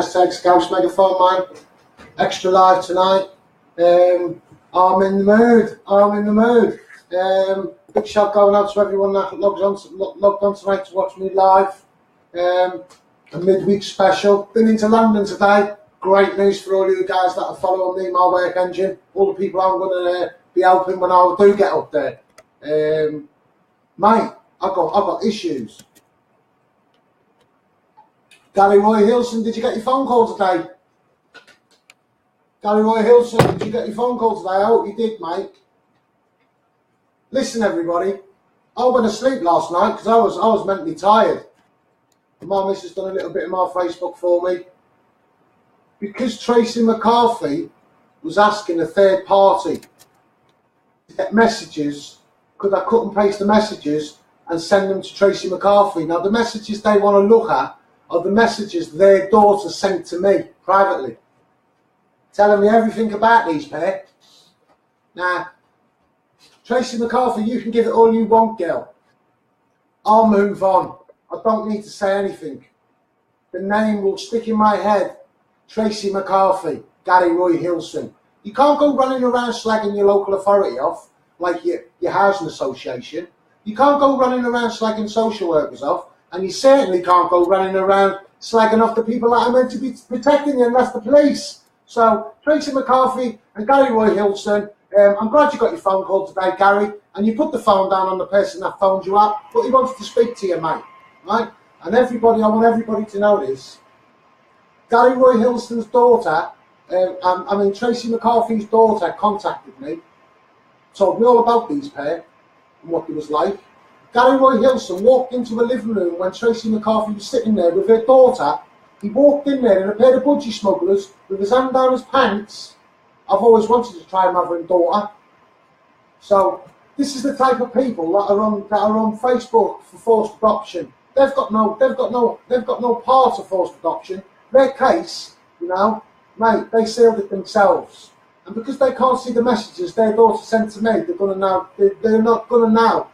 SCOUSE megaphone, man. Extra live tonight. I'm in the mood. Big shout going out to everyone that logged on tonight to watch me live. A midweek special. Been into London today. Great news for all you guys that are following me, my work engine. All the people I'm going to be helping when I do get up there. Mate, I've got issues. Gary Roy Hilson, did you get your phone call today? Gary Roy Hilson, did you get your phone call today? I hope you did, mate. Listen, everybody, I went to sleep last night because I was mentally tired. My missus done a little bit of my Facebook for me. Because Tracy McCarthy was asking a third party to get messages, could I cut and paste the messages and send them to Tracy McCarthy? Now, the messages they want to look at are the messages their daughter sent to me privately, telling me everything about these pair. Now, Tracy McCarthy, you can give it all you want, girl. I'll move on. I don't need to say anything. The name will stick in my head. Tracy McCarthy, Gary Roy Hilson. You can't go running around slagging your local authority off, like your housing association. You can't go running around slagging social workers off, and you certainly can't go running around slagging off the people that are meant to be protecting you, and that's the police. So, Tracy McCarthy and Gary Roy Hilson, I'm glad you got your phone call today, Gary, and you put the phone down on the person that phoned you up, but he wanted to speak to you, mate, right? And everybody, I want everybody to know this. Gary Roy Hilson's daughter, Tracy McCarthy's daughter contacted me, told me all about these pair and what it was like. Gary Roy Hilson walked into a living room when Tracy McCarthy was sitting there with her daughter. He walked in there in a pair of budgie smugglers with his hand down his pants. I've always wanted to try mother and daughter. So this is the type of people that are on Facebook for forced adoption. They've got no part of forced adoption. Their case, you know, mate, they sealed it themselves. And because they can't see the messages their daughter sent to me, they're not gonna now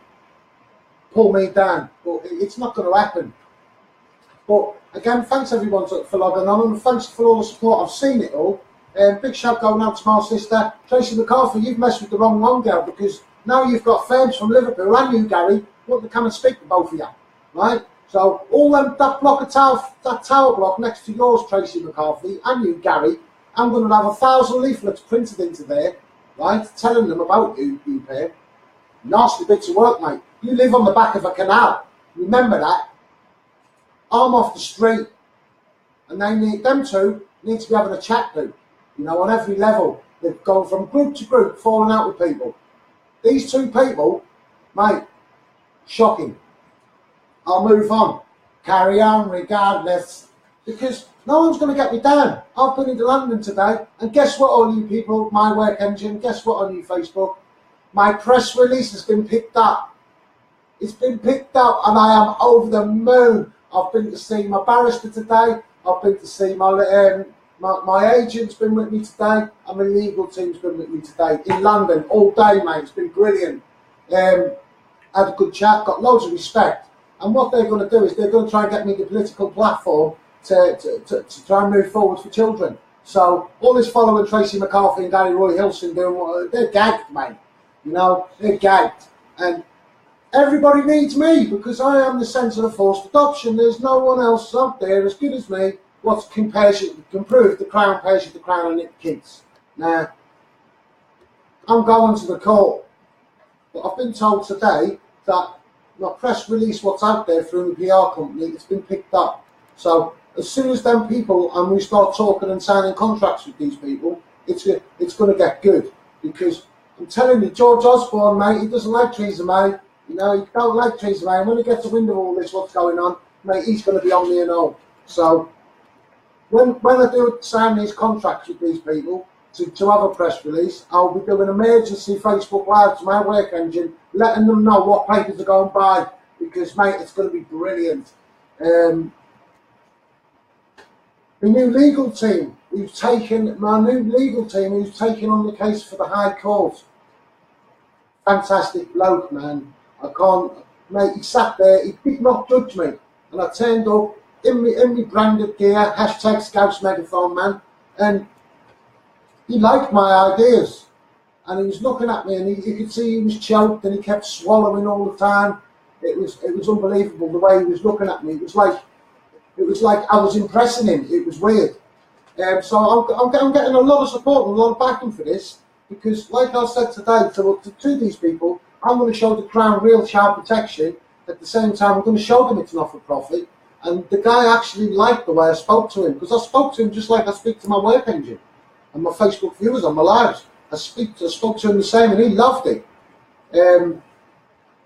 pull me down. But it's not gonna happen. But again, thanks everyone for logging on, and thanks for all the support. I've seen it all. Big shout going out to my sister, Tracy McCarthy. You've messed with the wrong one, girl, because now you've got firms from Liverpool and you, Gary, want to come and speak to both of you, right? So all that block of that tower block next to yours, Tracy McCarthy, and you, Gary, I'm going to have 1,000 leaflets printed into there, right, telling them about you pair. Nasty bits of work, mate. You live on the back of a canal. Remember that. I'm off the street, and them two need to be having a chat to, you know, on every level. They've gone from group to group, falling out with people. These two people, mate, shocking. I'll move on, carry on regardless, because no one's going to get me down. I've been into London today, and guess what, all you people, my work engine, guess what on you Facebook? My press release has been picked up. It's been picked up, and I am over the moon. I've been to see my barrister today. I've been to see my agent's been with me today, and my legal team's been with me today in London all day, mate. It's been brilliant. Had a good chat, got loads of respect. And what they're going to do is they're going to try and get me the political platform to try and move forward for children. So all this following Tracy McCarthy and Gary Roy Hilson doing, they're gagged, mate. You know, they're gagged. And everybody needs me because I am the centre of forced adoption. There's no one else out there as good as me what can prove the crown pays you the crown and it kids. Now, I'm going to the court. But I've been told today that my press release what's out there through the PR company, it's been picked up. So as soon as them people and we start talking and signing contracts with these people, it's going to get good. Because I'm telling you, George Osborne, mate, he doesn't like Theresa May. You know, he don't like Theresa May. And when he gets wind of all this, what's going on, mate, he's going to be on me and all. So when I do sign these contracts with these people to have a press release, I'll be doing emergency Facebook Live to my work engine, letting them know what papers are going by, because, mate, it's going to be brilliant. The new legal team who's taken on the case for the High Court. Fantastic bloke, man. Mate, he sat there, he did not judge me. And I turned up in me branded gear, hashtag Scouse Megaphone Man, and he liked my ideas. And he was looking at me, and you could see he was choked, and he kept swallowing all the time. It was unbelievable the way he was looking at me. It was like I was impressing him. It was weird. So I'm getting a lot of support and a lot of backing for this, because, like I said today to these people, I'm going to show the Crown real child protection. At the same time, I'm going to show them it's not for profit. And the guy actually liked the way I spoke to him, because I spoke to him just like I speak to my work engine and my Facebook viewers on my lives. I spoke to him the same, and he loved it.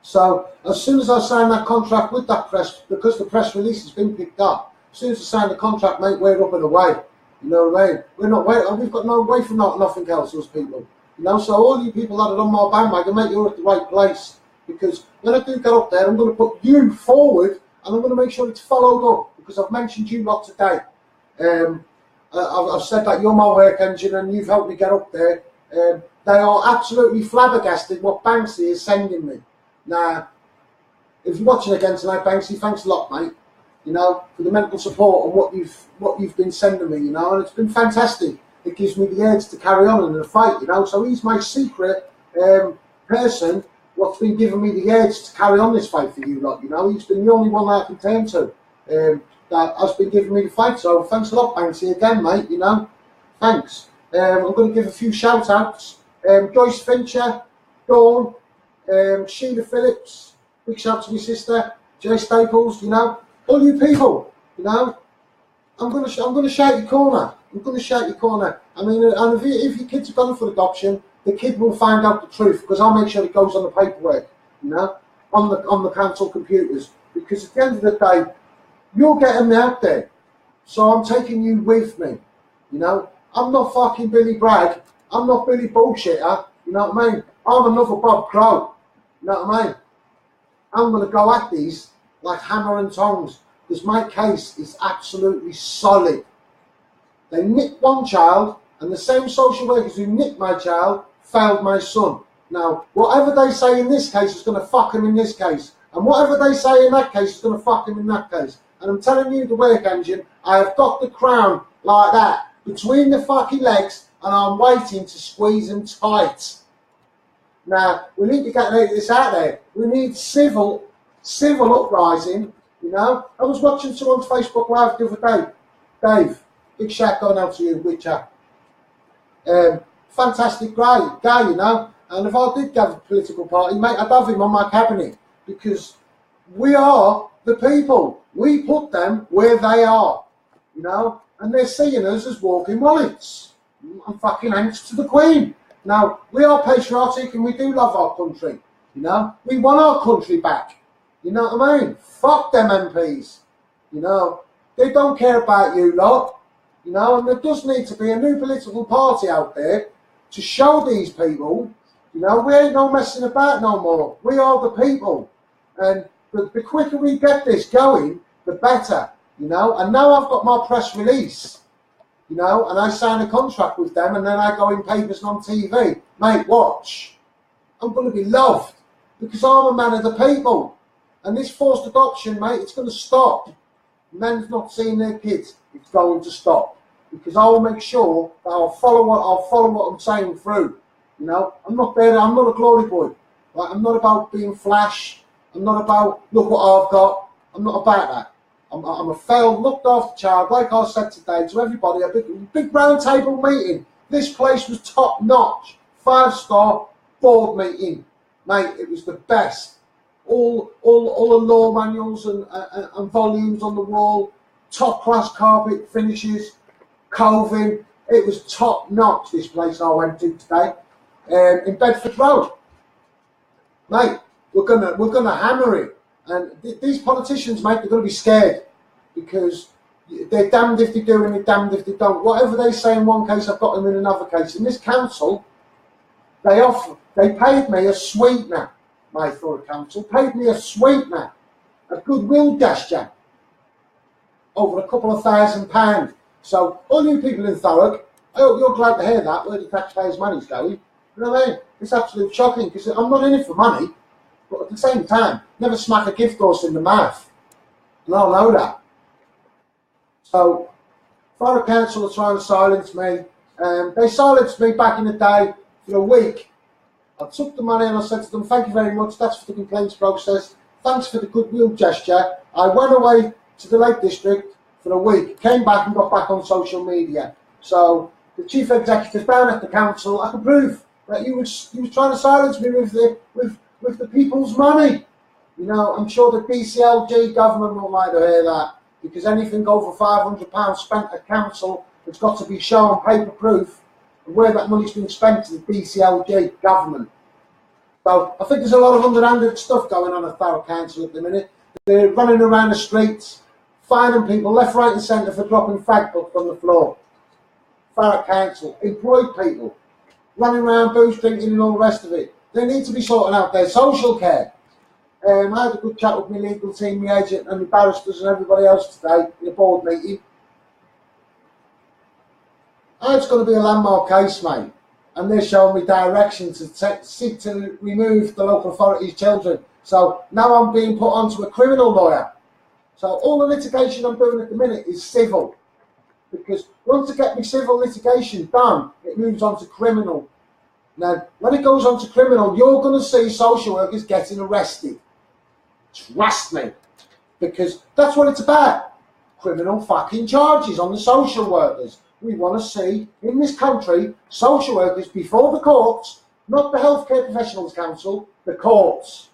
So as soon as I signed that contract with that press, because the press release has been picked up, as soon as I signed the contract, mate, we're up and away. You know what I mean? We're not waiting. We've got no way from nothing else, those people. You know, so all you people that are on my bandwagon, mate, you're at the right place. Because when I do get up there, I'm going to put you forward, and I'm going to make sure it's followed up, because I've mentioned you lot today. I've said that you're my work engine, and you've helped me get up there. They are absolutely flabbergasted what Banksy is sending me. Now, if you're watching again tonight, Banksy, thanks a lot, mate. You know, for the mental support and what you've been sending me. You know, and it's been fantastic. It gives me the edge to carry on in the fight. You know, so he's my secret person. What's been giving me the edge to carry on this fight for you lot. You know, he's been the only one that I can turn to. That has been giving me the fight. So thanks a lot, Banksy, again, mate. You know, thanks. I'm going to give a few shout outs. Joyce Fincher, Dawn, Sheila Phillips, big shout to my sister, Jay Staples, you know, all you people, you know, I'm going to shout your corner. I'm going to shout your corner. I mean, and if your kids are going for adoption, the kid will find out the truth, because I'll make sure it goes on the paperwork, you know, on the council computers, because at the end of the day, you're getting me out there, so I'm taking you with me, you know. I'm not fucking Billy Bragg. I'm not Billy Bullshitter. You know what I mean? I'm another Bob Crow. You know what I mean? I'm going to go at these like hammer and tongs, because my case is absolutely solid. They nicked one child, and the same social workers who nicked my child failed my son. Now, whatever they say in this case is going to fuck him in this case. And whatever they say in that case is going to fuck him in that case. And I'm telling you, the work engine, I have got the Crown like that, between the fucking legs, and I'm waiting to squeeze them tight. Now, we need to get this out there. We need civil uprising, you know. I was watching someone's Facebook Live the other day. Dave, big shout going out to you, Witcher. Fantastic guy, you know. And if I did have a political party, mate, I'd have him on my cabinet, because we are the people. We put them where they are, you know. And they're seeing us as walking wallets. I'm fucking anxious to the Queen. Now, we are patriotic and we do love our country. You know, we want our country back. You know what I mean? Fuck them MPs. You know, they don't care about you lot. You know, and there does need to be a new political party out there to show these people, you know, we ain't no messing about no more. We are the people. And the quicker we get this going, the better. You know, and now I've got my press release, you know, and I sign a contract with them, and then I go in papers and on TV. Mate, watch. I'm going to be loved, because I'm a man of the people. And this forced adoption, mate, it's going to stop. Men's not seeing their kids. It's going to stop, because I will make sure that I'll follow what I'm saying through. You know, I'm not there. I'm not a glory boy. Right? I'm not about being flash. I'm not about look what I've got. I'm not about that. I'm a failed, looked after child, like I said today to everybody, a big round table meeting. This place was top notch, 5-star board meeting, mate. It was the best. All the law manuals and volumes on the wall, top class carpet finishes, coving. It was top notch. This place I went to today, in Bedford Road, mate. We're gonna hammer it. And these politicians, mate, they're going to be scared, because they're damned if they do and they're damned if they don't. Whatever they say in one case, I've got them in another case. In this council, they paid me a sweetener, my Thurrock Council, paid me a sweetener, a goodwill gesture, over a couple of £1,000. So all you people in Thurrock, I hope you're glad to hear that, where the taxpayers' money's going. You know what I mean? It's absolutely shocking, because I'm not in it for money. But at the same time, never smack a gift horse in the mouth. And I know that. So, Borough Council are trying to silence me. They silenced me back in the day for a week. I took the money and I said to them, thank you very much, that's for the complaints process. Thanks for the goodwill gesture. I went away to the Lake District for a week, came back and got back on social media. So the chief executive down at the council, I can prove that he was trying to silence me with the people's money. You know, I'm sure the DCLG government won't like to hear that, because anything over £500 spent at council has got to be shown paper proof of where that money's been spent to the DCLG government. So I think there's a lot of underhanded stuff going on at Thurrock Council at the minute. They're running around the streets, fining people left, right and centre for dropping fag books on the floor. Thurrock Council, employed people, running around booze drinking and all the rest of it. They need to be sorting out their social care. I had a good chat with my legal team, my agent and my barristers and everybody else today in a board meeting. It's going to be a landmark case, mate, and they're showing me direction to seek to remove the local authority's children. So now I'm being put onto a criminal lawyer. So all the litigation I'm doing at the minute is civil, because once I get my civil litigation done, it moves on to criminal. Now, when it goes on to criminal, you're going to see social workers getting arrested. Trust me, because that's what it's about. Criminal fucking charges on the social workers. We want to see, in this country, social workers before the courts, not the Healthcare Professionals Council, the courts.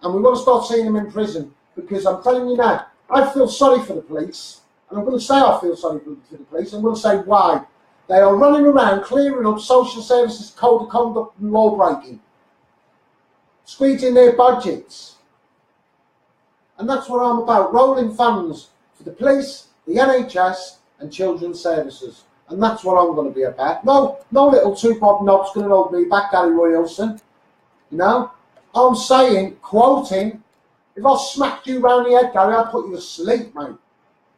And we want to start seeing them in prison, because I'm telling you now, I feel sorry for the police, and I'm going to say I feel sorry for the police, and I'm going to say why. They are running around clearing up social services code of conduct and law breaking, squeezing their budgets. And that's what I'm about, rolling funds for the police, the NHS and children's services. And that's what I'm going to be about. No little two-bob knob's going to hold me back, Gary Wilson. You know, I'm saying, quoting, if I smacked you round the head, Gary, I'd put you to sleep, mate.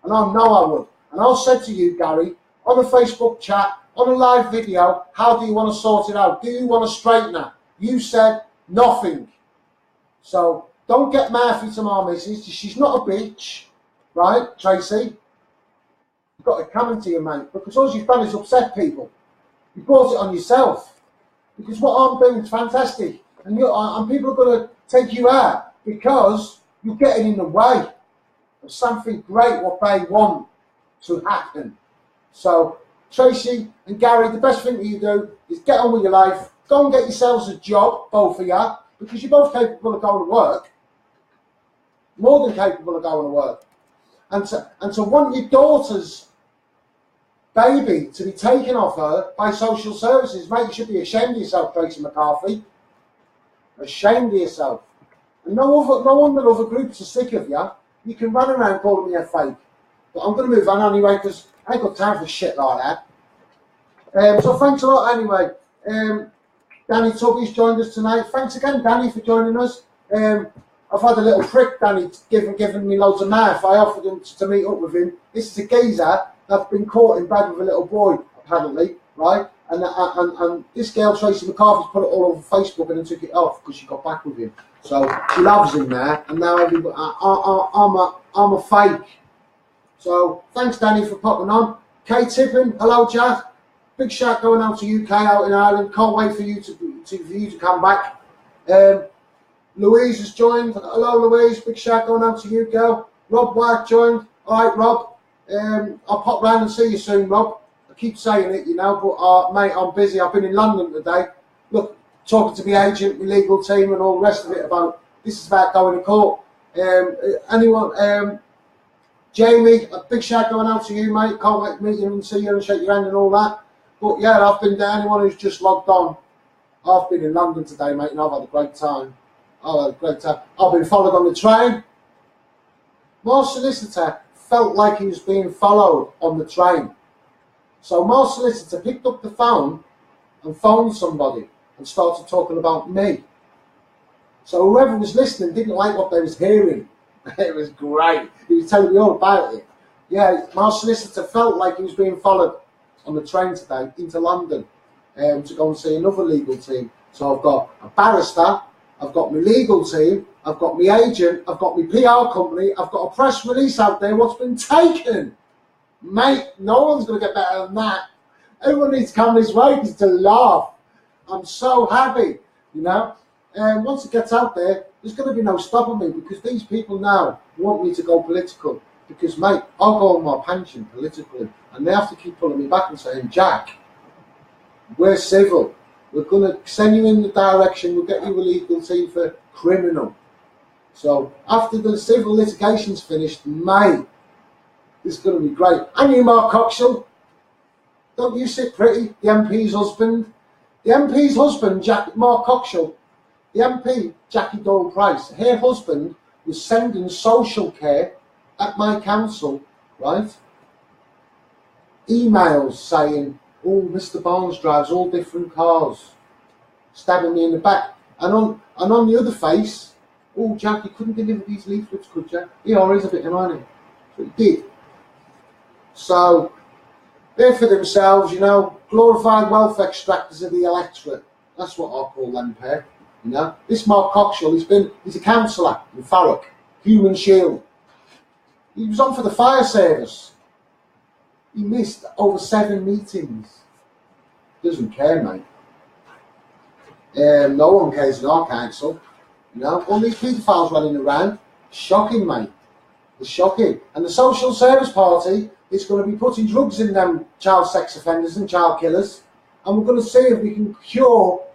And I know I would. And I said to you, Gary, on a Facebook chat, on a live video, how do you want to sort it out? Do you want to straighten that? You said nothing. So don't get Murphy to my missus. She's not a bitch, right, Tracy? You've got to come into you, mate, because all you've done is upset people. You brought it on yourself. Because what I'm doing is fantastic. And people are going to take you out because you're getting in the way of something great what they want to happen. So, Tracy and Gary, the best thing that you do is get on with your life. Go and get yourselves a job, both of you, because you're both capable of going to work. More than capable of going to work. And to want your daughter's baby to be taken off her by social services, mate, you should be ashamed of yourself, Tracy McCarthy. Ashamed of yourself. And no wonder other groups are sick of you. You can run around calling me a fake. But I'm going to move on anyway, because I ain't got time for shit like that. So thanks a lot anyway. Danny Tubby's joined us tonight. Thanks again, Danny, for joining us. I've had a little prick, Danny, giving me loads of math. I offered him to meet up with him. This is a geezer that's been caught in bed with a little boy, apparently, right? And this girl, Tracy McCarthy's put it all over Facebook and then took it off because she got back with him. So she loves him there, and now I'm a fake. So thanks, Danny, for popping on. Kate Tippin, hello, chat. Big shout going out to UK, out in Ireland. Can't wait for you to come back. Louise has joined. Hello, Louise. Big shout going out to you, girl. Rob White joined. All right, Rob. I'll pop round and see you soon, Rob. I keep saying it, you know, but mate, I'm busy. I've been in London today. Look, talking to my agent, my legal team, and all the rest of it about this is about going to court. Jamie, a big shout going out to you, mate. Can't wait to meet you and see you and shake your hand and all that. But yeah, I've been there. Anyone who's just logged on, I've been in London today, mate, and I've had a great time. I've been followed on the train. My solicitor felt like he was being followed on the train. So my solicitor picked up the phone and phoned somebody and started talking about me. So whoever was listening didn't like what they was hearing. It was great. He was telling me all about it. Yeah, my solicitor felt like he was being followed on the train today into London to go and see another legal team. So I've got a barrister, I've got my legal team, I've got my agent, I've got my PR company, I've got a press release out there what's been taken Mate, no one's going to get better than that. Everyone needs to come this way because to laugh. I'm so happy, you know. And once it gets out there, there's going to be no stopping me because these people now want me to go political. Because, mate, I'll go on my pension politically. And they have to keep pulling me back and saying, Jack, we're civil. We're going to send you in the direction. We'll get you a legal team for criminal. So after the civil litigation's finished, mate, it's going to be great. And you, Mark Coxall, don't you sit pretty? The MP's husband. The MP's husband, Mark Coxall, the MP, Jackie Doyle Price, her husband was sending social care at my council, right? Emails saying, oh, Mr. Barnes drives all different cars, stabbing me in the back. And on the other face, oh, Jack, you couldn't deliver these leaflets, could you? He always a bit of money. So he did. So, they're for themselves, you know, glorified wealth extractors of the electorate. That's what I call them pair, you know. This Mark Coxall, he's a councillor in Thurrock, Human Shield. He was on for the fire service. He missed over 7 meetings. Doesn't care, mate. No one cares in our council. You know, all these paedophiles running around. Shocking, mate. It's shocking. And the Social Service Party is going to be putting drugs in them child sex offenders and child killers. And we're going to see if we can cure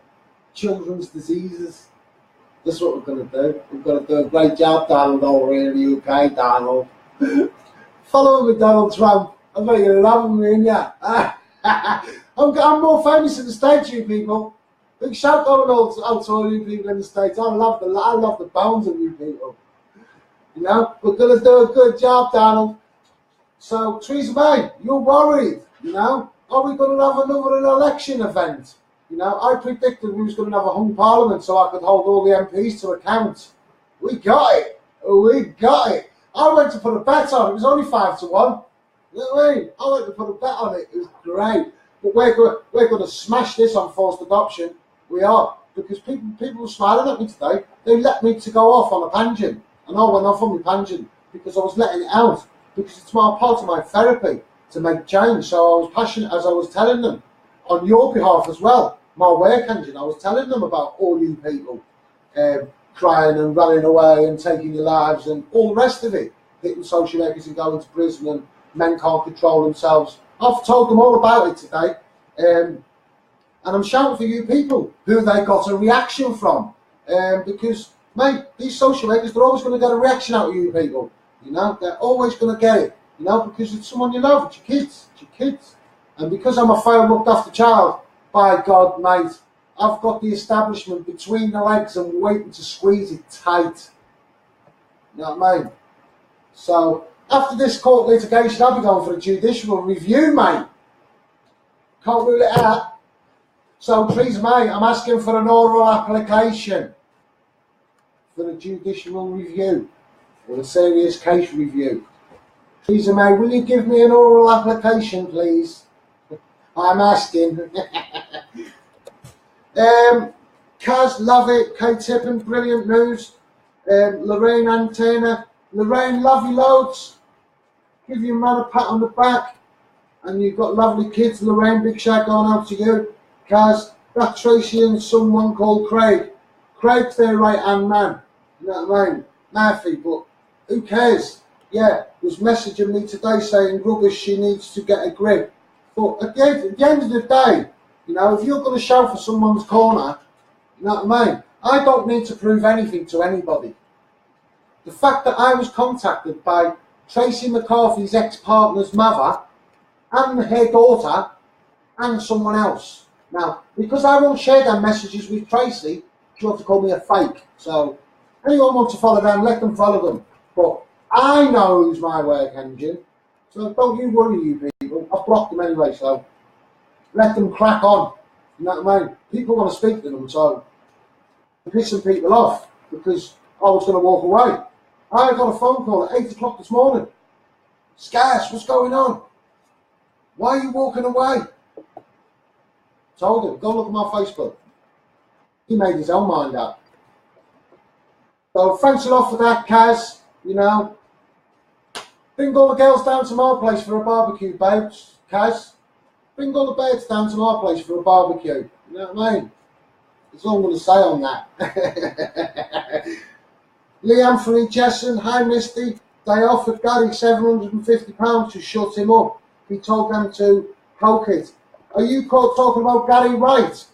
children's diseases. That's what we're going to do. We're going to do a great job, Donald, over here in the UK, Donald. Follow with Donald Trump. I bet you're loving me, yeah. I'm more famous in the States, you people. Big shout out to all you people in the States. I love the bones of you people. You know, we're going to do a good job, Donald. So, Theresa May, you're worried, you know. Are we going to have another election event? You know, I predicted we was going to have a hung parliament so I could hold all the MPs to account. We got it. We got it. I went to put a bet on. It was only 5 to 1. You know what I mean? I went to put a bet on it. It was great. But we're going to smash this on forced adoption. We are. Because people were smiling at me today. They let me to go off on a tangent. And I went off on my tangent because I was letting it out. Because it's part of my therapy to make change. So I was passionate as I was telling them. On your behalf as well. My work engine. I was telling them about all you people. Crying and running away and taking your lives and all the rest of it. Hitting social workers and going to prison and men can't control themselves. I've told them all about it today. And I'm shouting for you people who they got a reaction from. Because, mate, these social workers, they're always going to get a reaction out of you people. You know, they're always going to get it. You know, because it's someone you love, it's your kids. It's your kids. And because I'm a failed looked after child, by God, mate, I've got the establishment between the legs and waiting to squeeze it tight. You know what I mean? So, after this court litigation, I'll be going for a judicial review, mate. Can't rule it out. So, Theresa May, I'm asking for an oral application for a judicial review or a serious case review. Theresa May, will you give me an oral application, please? I'm asking. Kaz, love it. Kate Tippin, brilliant news. Lorraine Antenna. Lorraine, love you loads. Give your man a pat on the back. And you've got lovely kids. Lorraine, big shout going out to you. Kaz, that's Tracy and someone called Craig. Craig's their right-hand man. You know what I mean? Murphy, but who cares? Yeah, was messaging me today saying, rubbish, she needs to get a grip. But at the end of the day, you know, if you're going to shout for someone's corner, you know what I mean? I don't need to prove anything to anybody. The fact that I was contacted by Tracy McCarthy's ex-partner's mother and her daughter and someone else. Now, because I won't share them messages with Tracy, she wants to call me a fake. So, anyone wants to follow them, let them follow them. But I know who's my work engine. So don't you worry, you people. I've blocked them anyway, so let them crack on. You know what I mean? People want to speak to them, so I'm pissing people off because I was going to walk away. I got a phone call at 8 o'clock this morning. SCOUSE, what's going on? Why are you walking away? Told him, go look at my Facebook. He made his own mind up. So thanks a lot for that, Kaz. You know, Bring all the girls down to my place for a barbecue, babes. Kaz. Bring all the birds down to my place for a barbecue. You know what I mean? That's all I'm going to say on that. Lee Anthony Jesson, hi Misty. They offered Gary £750 to shut him up. He told them to poke it. Are you talking about Gary Wright?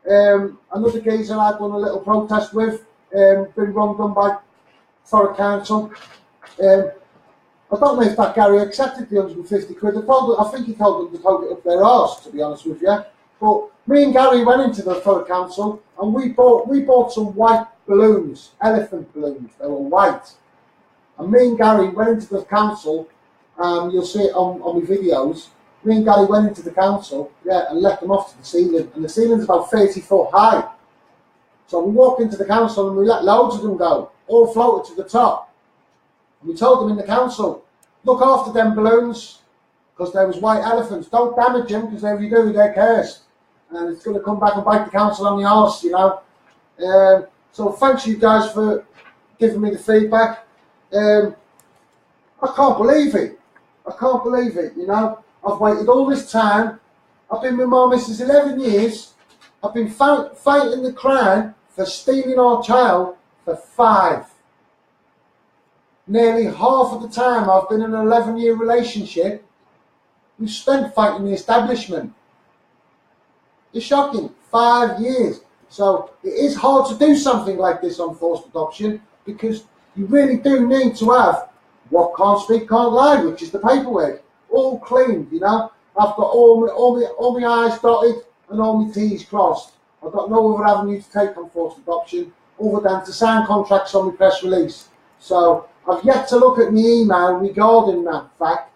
Another geezer I'd done a little protest with, been run done by Thurrock Council. I don't know if that Gary accepted the 150 quid. I think he told them to poke it up their arse, to be honest with you. But me and Gary went into the Thurrock Council and we bought some white balloons, elephant balloons. They were white. And me and Gary went into the council, you'll see it on my videos. Me and Gary went into the council, and let them off to the ceiling. And the ceiling's about 30 foot high. So we walked into the council and we let loads of them go, all floated to the top. And we told them in the council, look after them balloons, because there was white elephants. Don't damage them, because if you do, they're cursed. And it's going to come back and bite the council on the arse, you know. So thanks you guys for giving me the feedback. I can't believe it. I can't believe it, you know. I've waited all this time. I've been with my missus 11 years. I've been fighting the Crown for stealing our child for 5. Nearly half of the time I've been in an 11-year relationship, we've spent fighting the establishment. It's shocking. 5 years. So it is hard to do something like this on forced adoption, because you really do need to have what can't speak, can't lie, which is the paperwork. All clean, you know. I've got all my I's dotted and all my T's crossed. I've got no other avenue to take on forced adoption other than to sign contracts on my press release. So I've yet to look at my email regarding that fact,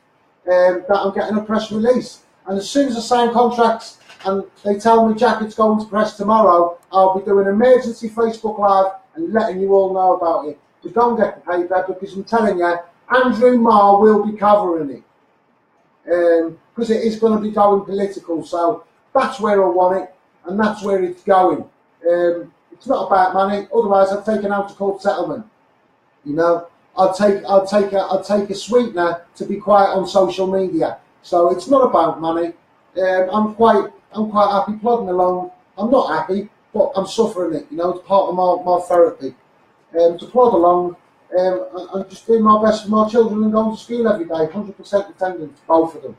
that I'm getting a press release. And as soon as I sign contracts and they tell me, Jack, it's going to press tomorrow, I'll be doing an emergency Facebook Live and letting you all know about it. But don't get the paper, because I'm telling you, Andrew Marr will be covering it. Because it is going to be going political, so that's where I want it, and that's where it's going. It's not about money, otherwise I'd take an out of court settlement. You know, I'd take a sweetener to be quiet on social media. So it's not about money. I'm quite happy plodding along. I'm not happy, but I'm suffering it. You know, it's part of my therapy. To plod along. I'm just doing my best for my children and going to school every day, 100% attendance, both of them.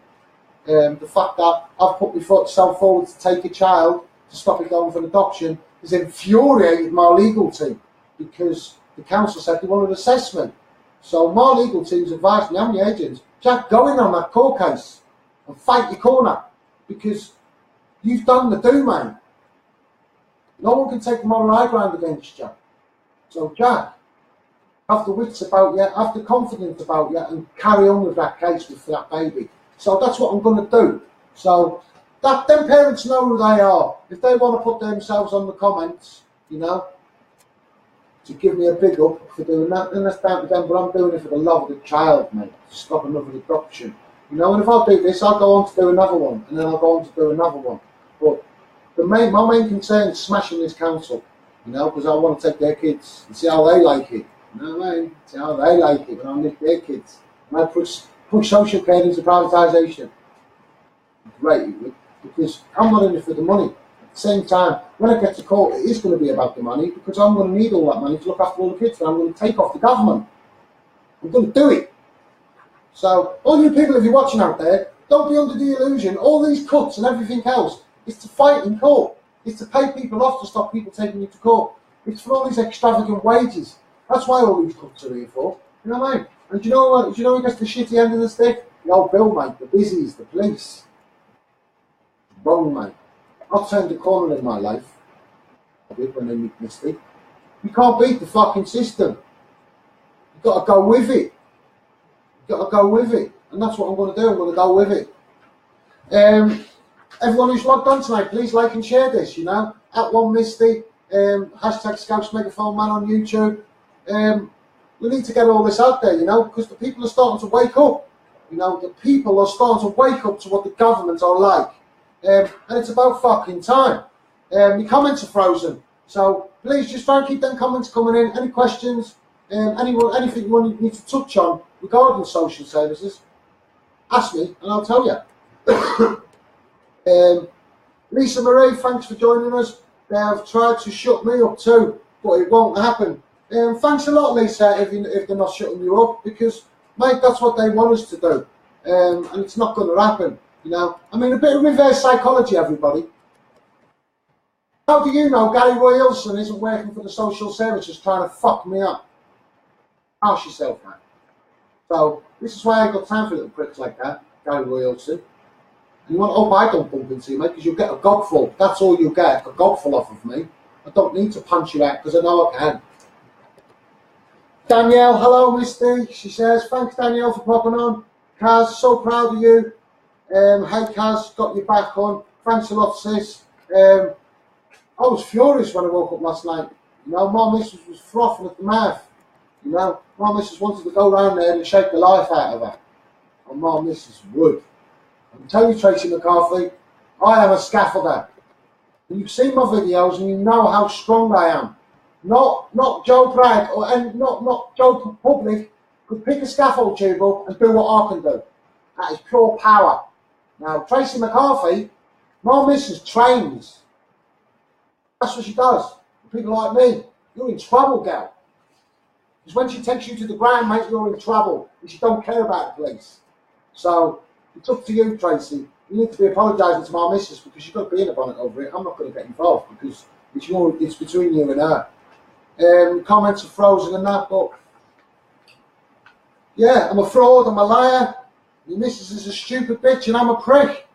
The fact that I've put myself forward to take a child to stop it going for adoption has infuriated my legal team, because the council said they wanted an assessment. So my legal team's advised me, I'm the agent, Jack, go in on that court case and fight your corner, because you've done the do, man. No one can take the moral high ground against you. So Jack, have the wits about you, have the confidence about you, and carry on with that case with that baby. So that's what I'm going to do. So that them parents know who they are. If they want to put themselves on the comments, you know, to give me a big up for doing that, then that's down to them. But I'm doing it for the love of the child, mate, to stop another adoption. You know, and if I do this, I'll go on to do another one, and then I'll go on to do another one. But my main concern is smashing this council, you know, because I want to take their kids and see how they like it. You know what I mean? See how they like it when I nick their kids. And I push social care into privatisation. Great, because I'm not in it for the money. At the same time, when I get to court, it is going to be about the money, because I'm going to need all that money to look after all the kids, and I'm going to take off the government. I'm going to do it. So, all you people, if you're watching out there, don't be under the illusion. All these cuts and everything else is to fight in court. It's to pay people off to stop people taking you to court. It's for all these extravagant wages. That's why all these cuts are here for. You know what I mean? And do you know what? Do you know who gets the shitty end of the stick? The old Bill, mate. The busies, the police. Wrong, mate. I've turned a corner in my life. I did when they make mistake. You can't beat the fucking system. You've got to go with it. You've got to go with it. And that's what I'm going to do. I'm going to go with it. Everyone who's logged on tonight, please like and share this, you know. @1Misty, hashtag SCOUSE Megaphone Man on YouTube. We need to get all this out there, you know, because the people are starting to wake up. You know, the people are starting to wake up to what the government are like. And it's about fucking time. The comments are frozen. So please just try and keep them comments coming in. Any questions, anything you want me to touch on, regarding social services, ask me and I'll tell you. Lisa Marie, thanks for joining us. They have tried to shut me up too, but it won't happen. Thanks a lot, Lisa, if they're not shutting you up, because, mate, that's what they want us to do. And it's not going to happen, you know. I mean, a bit of reverse psychology, everybody. How do you know Gary Wilson isn't working for the social services trying to fuck me up? Ask yourself, man. So, this is why I ain't got time for little pricks like that, Gary Wilson. And you want to hope I don't bump into you, mate, because you'll get a gobful. That's all you get, a gobful off of me. I don't need to punch you out, because I know I can. Danielle, hello, Misty. She says, thanks, Danielle, for popping on. Kaz, so proud of you. Hey, Kaz, got your back on. Thanks a lot, sis. I was furious when I woke up last night. You know, my missus was frothing at the mouth. You know, my missus wanted to go around there and shake the life out of her. And my missus would. I'm telling you, Tracy McCarthy, I am a scaffolder. And you've seen my videos and you know how strong I am. Not Joe Bragg and not Joe Public could pick a scaffold tube up and do what I can do. That is pure power. Now, Tracy McCarthy, my missus trains. That's what she does. People like me, you're in trouble, gal. Because when she takes you to the ground, mate, you're in trouble. And she don't care about the police. So, it's up to you, Tracy. You need to be apologising to my missus because you've got to be in a bonnet over it. I'm not going to get involved because it's between you and her. Comments are frozen and that, but yeah, I'm a fraud, I'm a liar. Your missus is a stupid bitch and I'm a prick.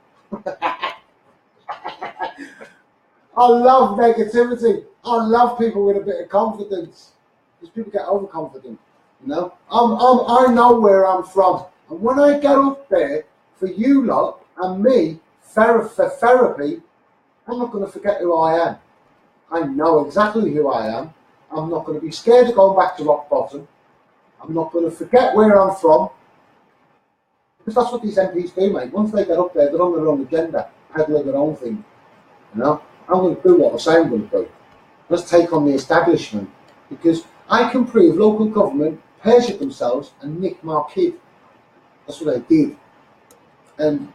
I love negativity. I love people with a bit of confidence. Because people get overconfident, you know. I know where I'm from. And when I get up there for you lot and me for therapy, I'm not going to forget who I am. I know exactly who I am. I'm not going to be scared of going back to rock bottom. I'm not going to forget where I'm from. Because that's what these MPs do, mate. Once they get up there, they're on their own agenda, peddling their own thing. You know, I'm going to do what I say I'm going to do. Let's take on the establishment. Because I can prove local government perjured themselves and nicked my kid. That's what they did. And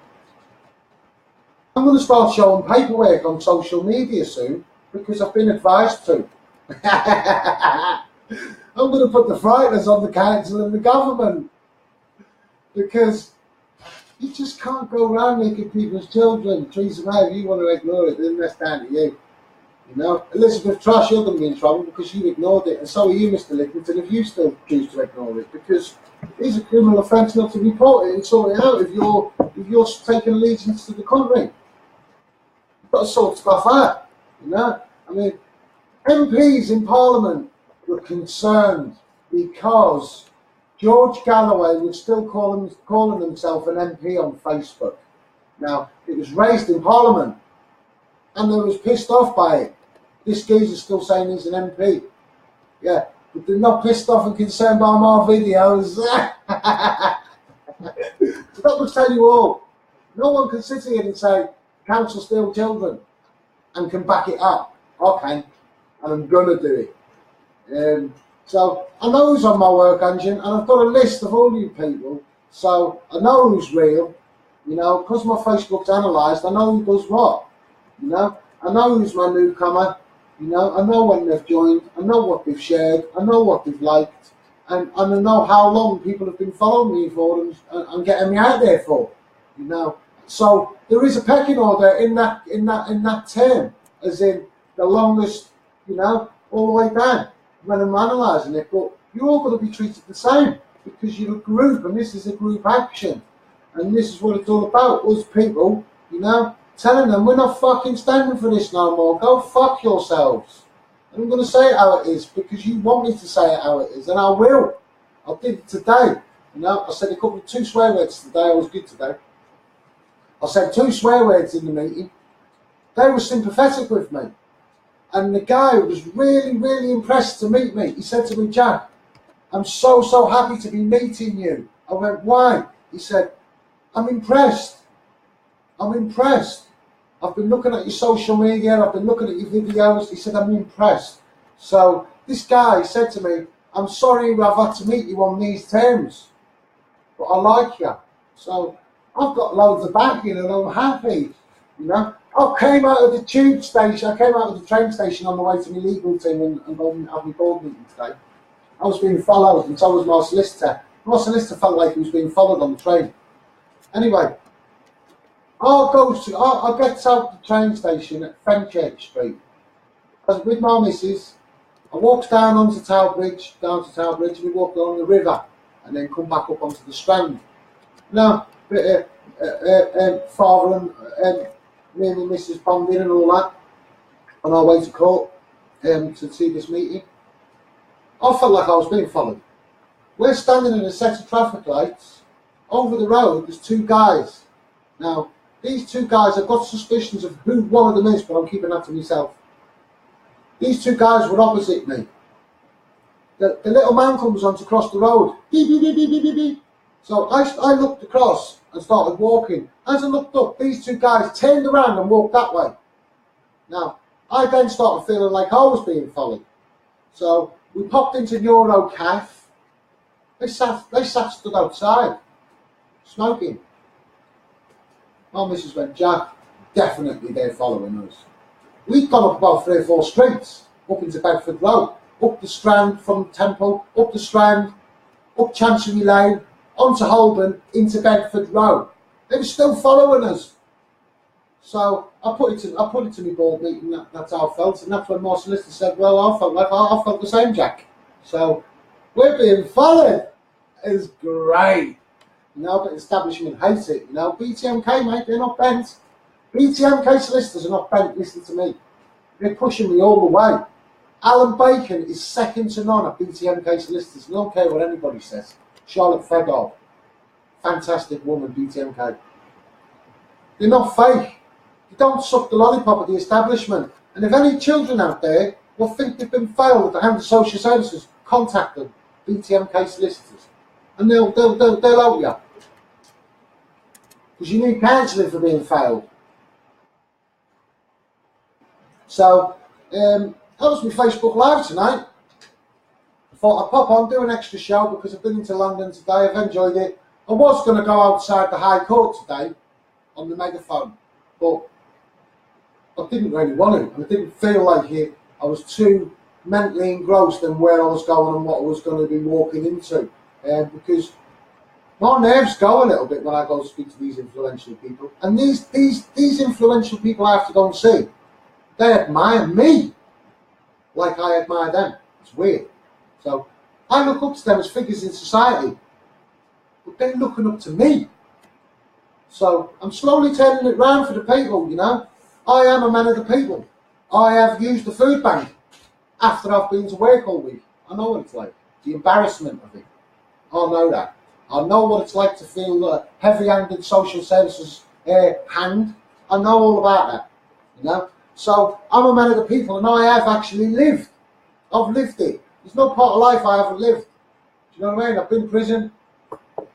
I'm going to start showing paperwork on social media soon because I've been advised to. I'm going to put the frighteners on the council and the government because you just can't go around nicking people's children. Theresa May, if you want to ignore it, then that's down to you. You know, Elizabeth Truss, you're going to be in trouble because you ignored it, and so are you, Mr. Lickington, if you still choose to ignore it, because it is a criminal offence not to report it and sort it out if you're taking allegiance to the country. You've got to sort stuff out, you know. I mean, MPs in Parliament were concerned because George Galloway was still calling himself an MP on Facebook. Now, it was raised in Parliament, and they was pissed off by it. This geezer's still saying he's an MP. Yeah, but they're not pissed off and concerned by my videos. So that must tell you all. No one can sit here and say, council steal children, and can back it up. Okay, and I'm going to do it. So I know who's on my work engine, and I've got a list of all you people, so I know who's real, you know, because my Facebook's analysed, I know who does what, you know, I know who's my newcomer, you know, I know when they've joined, I know what they've shared, I know what they've liked, and I know how long people have been following me for and getting me out there for, you know. So there is a pecking order in that term, as in the longest, you know, all the way down when I'm analysing it. But you're all going to be treated the same because you're a group, and this is a group action, and this is what it's all about. Us people, you know, telling them we're not fucking standing for this no more. Go fuck yourselves. And I'm going to say it how it is because you want me to say it how it is, and I will. I did it today. You know, I said two swear words today. I was good today. I said 2 swear words in the meeting. They were sympathetic with me. And the guy was really, really impressed to meet me. He said to me, Jack, I'm so happy to be meeting you. I went, why? He said, I'm impressed. I'm impressed. I've been looking at your social media. I've been looking at your videos. He said, I'm impressed. So this guy said to me, I'm sorry I've had to meet you on these terms. but I like you. So I've got loads of backing and I'm happy, you know. I came out of the tube station, I came out of the train station on the way to my legal team and go and have my board meeting today. I was being followed and so was my solicitor. My solicitor felt like he was being followed on the train. Anyway, I'll get out the train station at Fenchurch Street. Because with my missus, I walked down onto Tower Bridge, and we walked along the river and then come back up onto the Strand. Now, father and me and my missus bonding and all that on our way to court to see this meeting. I felt like I was being followed. We're standing in a set of traffic lights. Over the road, there's two guys. Now, these two guys, I've got suspicions of who one of them is, but I'm keeping that to myself. These two guys were opposite me. The little man comes on to cross the road. Beep, beep, beep, beep, beep, beep. So I looked across and started walking. As I looked up, these two guys turned around and walked that way. Now, I then started feeling like I was being followed. So we popped into Eurocaf. They sat stood outside, smoking. My missus went, Jack, definitely they're following us. We'd gone up about 3 or 4 streets, up into Bedford Road, up the Strand from Temple, up the Strand, up Chancery Lane, onto Holborn, into Bedford Road. They were still following us. So I put it to my board meeting, that's how I felt, and that's when my solicitor said, well, I felt the same, Jack. So we're being followed. It's great. You know, but the establishment hates it. You know, BTMK, mate, they're not bent. BTMK solicitors are not bent, listen to me. They're pushing me all the way. Alan Bacon is second to none at BTMK solicitors. I don't care what anybody says. Charlotte Fedor, fantastic woman, BTMK. They're not fake. They don't suck the lollipop of the establishment. And if any children out there will think they've been failed at the hands of social services, contact them, BTMK solicitors. And they'll help you. Because you need counselling for being failed. So, that was my Facebook Live tonight. I thought I'd pop on, do an extra show because I've been into London today, I've enjoyed it. I was going to go outside the High Court today on the megaphone, but I didn't really want to. I didn't feel like it. I was too mentally engrossed in where I was going and what I was going to be walking into. Because my nerves go a little bit when I go to speak to these influential people. And these influential people I have to go and see, they admire me like I admire them. It's weird. So I look up to them as figures in society, but they're looking up to me. So I'm slowly turning it round for the people, you know. I am a man of the people. I have used the food bank after I've been to work all week. I know what it's like. The embarrassment of it. I know that. I know what it's like to feel heavy-handed social services hand. I know all about that, you know. So I'm a man of the people, and I have actually lived. I've lived it. There's no part of life I haven't lived. Do you know what I mean? I've been in prison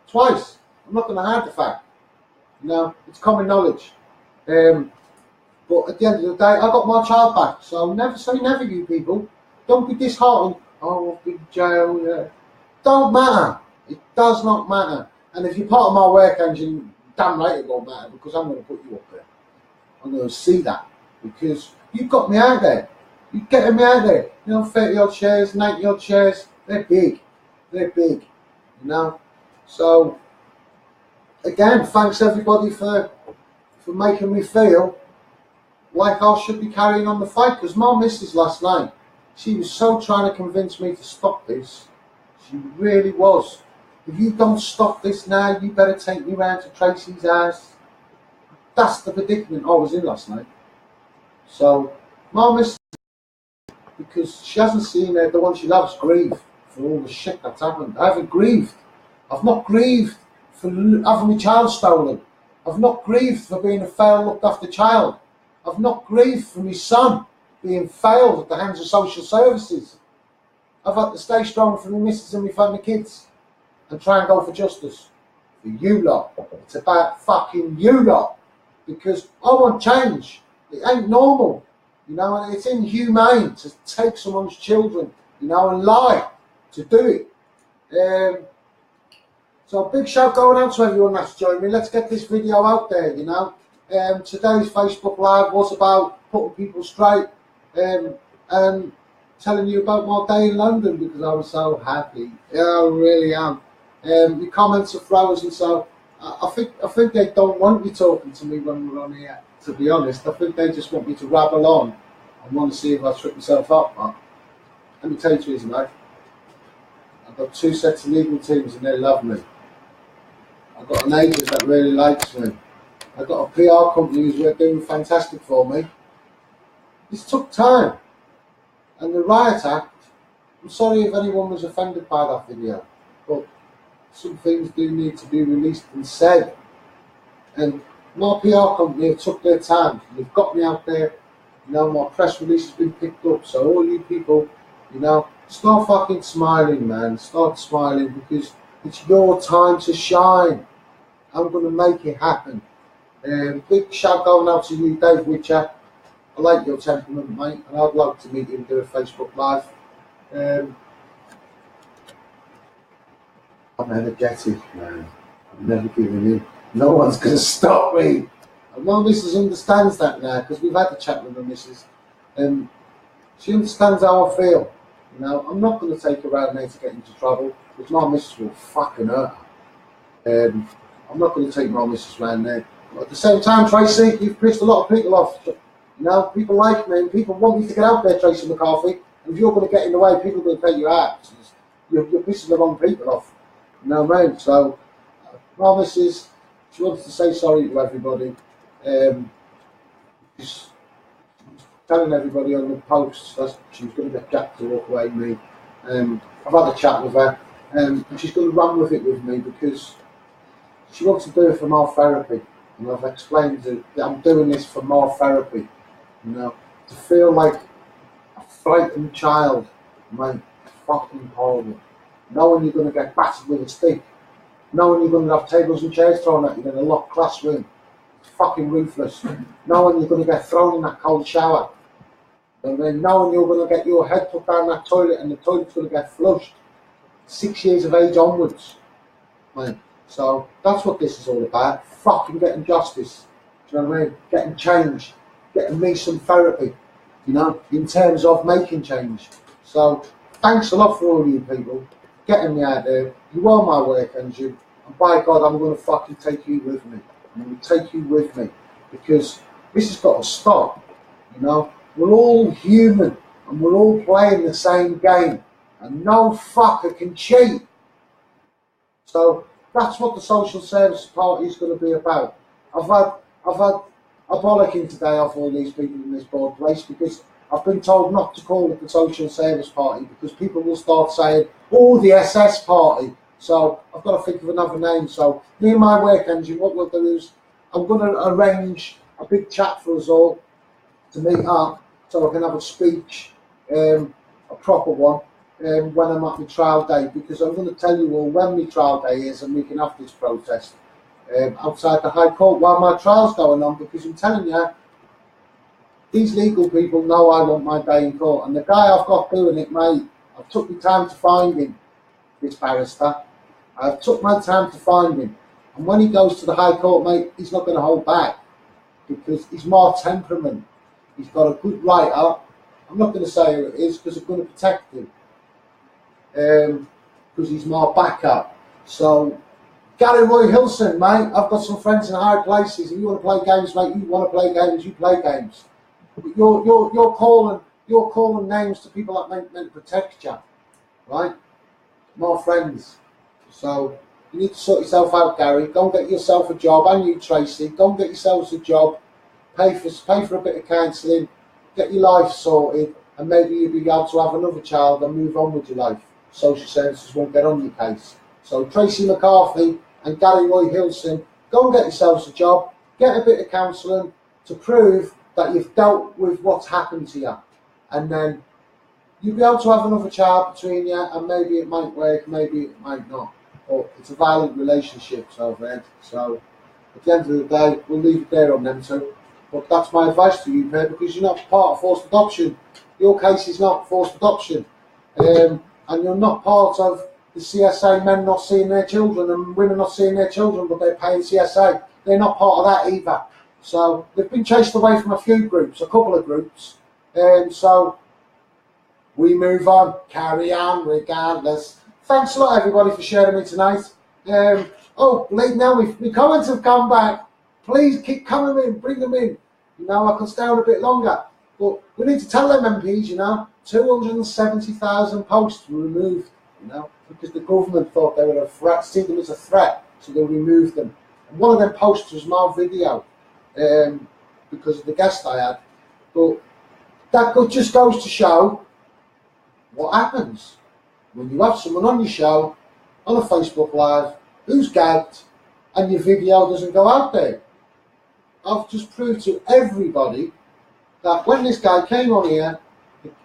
twice. I'm not going to hide the fact. You know, it's common knowledge. But at the end of the day, I got my child back. So never say never, you people. Don't be disheartened. Oh, I've been in jail. Yeah. Don't matter. It does not matter. And if you're part of my work engine, damn right it won't matter because I'm going to put you up there. I'm going to see that because you've got me out there. You're getting me out there. You know, 30-odd shares, 90-odd shares. They're big. They're big. You know. So, again, thanks everybody for making me feel like I should be carrying on the fight. Because my missus last night, she was so trying to convince me to stop this. She really was. If you don't stop this now, you better take me round to Tracy's house. That's the predicament I was in last night. So, my missus, because she hasn't seen the one she loves grieve for all the shit that's happened. I haven't grieved. I've not grieved for having my child stolen. I've not grieved for being a failed looked after child. I've not grieved for my son being failed at the hands of social services. I've had to stay strong for my missus and my family kids and try and go for justice. For you lot. It's about fucking you lot. Because I want change. It ain't normal. You know, and it's inhumane to take someone's children, you know, and lie to do it. So big shout going out to everyone that's joined me. Let's get this video out there, you know. Today's Facebook Live was about putting people straight and telling you about my day in London because I was so happy. Yeah, I really am. Your comments are frozen, so I think they don't want me talking to me when we're on here, to be honest. I think they just want me to rabble on and want to see if I trip myself up. But let me tell you the reason, mate. I've got 2 sets of legal teams and they love me. I've got an agent that really likes me. I've got a PR company who's doing fantastic for me. This took time. And the Riot Act, I'm sorry if anyone was offended by that video, but some things do need to be released and said. And my PR company have took their time. They've got me out there. You know, my press release has been picked up. So all you people, you know, start fucking smiling, man. Start smiling because it's your time to shine. I'm going to make it happen. Big shout going out to you, Dave Witcher. I like your temperament, mate, and I'd like to meet you and do a Facebook Live. I'm energetic, man. I'm never giving in. No one's going to stop me. And my missus understands that now because we've had a chat with my missus. She understands how I feel. You know, I'm not going to take her around there to get into trouble because my missus will fucking hurt her. I'm not going to take my missus around there. But at the same time, Tracy, you've pissed a lot of people off. You know, people like me and people want me to get out there, Tracy McCarthy. And if you're going to get in the way, people are going to take you out. You're pissing the wrong people off. You know what I mean? So, my missus, she wants to say sorry to everybody. She's telling everybody on the posts that she's going to get Jack to walk away with me. I've had a chat with her, and she's going to run with it with me because she wants to do it for more therapy. And I've explained that I'm doing this for more therapy. You know, to feel like a frightened child, mate, it's fucking horrible. Knowing you're going to get battered with a stick, knowing you're going to have tables and chairs thrown at you in a locked classroom, it's fucking ruthless. Knowing you're going to get thrown in that cold shower, and then knowing you're going to get your head put down that toilet and the toilet's going to get flushed, 6 years of age onwards, mate. So that's what this is all about. Fucking getting justice. Do you know what I mean? Getting change. Getting me some therapy. You know, in terms of making change. So thanks a lot for all you people getting me out there. You are my work engine. And by God, I'm going to fucking take you with me. I'm going to take you with me. Because this has got to stop. You know, we're all human. And we're all playing the same game. And no fucker can cheat. So that's what the Social Service Party is going to be about. I've had a bollocking today off all these people in this board place because I've been told not to call it the Social Service Party because people will start saying, oh, the SS Party. So I've got to think of another name. So me and my work engine, what we'll do is I'm going to arrange a big chat for us all to meet up so I can have a speech, a proper one. When I'm at my trial day, because I'm going to tell you all when my trial day is and we can have this protest outside the High Court while my trial's going on, because I'm telling you, these legal people know I want my day in court, and the guy I've got doing it, mate, I've took my time to find him, this barrister. I've took my time to find him, and when he goes to the High Court, mate, he's not going to hold back because he's more temperament. He's got a good writer. I'm not going to say who it is because I'm going to protect him. Because he's my backup. So, Gary Roy Hilson, mate, I've got some friends in high places. If you want to play games, mate, you want to play games, you play games. But you're calling names to people that meant to protect you, right? My friends. So you need to sort yourself out, Gary. Go and get yourself a job, and you, Tracy. Go and get yourselves a job. Pay for a bit of counselling. Get your life sorted, and maybe you'll be able to have another child and move on with your life. Social services won't get on your case. So Tracy McCarthy and Gary Roy Hilson, go and get yourselves a job, get a bit of counselling to prove that you've dealt with what's happened to you. And then you'll be able to have another child between you, and maybe it might work, maybe it might not. But it's a violent relationship, so I've read. So at the end of the day, we'll leave it there on them two. But that's my advice to you, Per, because you're not part of forced adoption. Your case is not forced adoption. And you're not part of the CSA, men not seeing their children and women not seeing their children, but they're paying CSA. They're not part of that either. So they've been chased away from a few groups, a couple of groups. So we move on, carry on regardless. Thanks a lot, everybody, for sharing me tonight. Oh, late now, my comments have come back. Please keep coming in, bring them in. You know, I could stay on a bit longer. But we need to tell them MPs, you know, 270,000 posts were removed, you know, because the government thought they were a threat, see them as a threat, so they removed them. And one of them posts was my video, because of the guest I had. But that just goes to show what happens when you have someone on your show, on a Facebook Live, who's gagged, and your video doesn't go out there. I've just proved to everybody that when this guy came on here,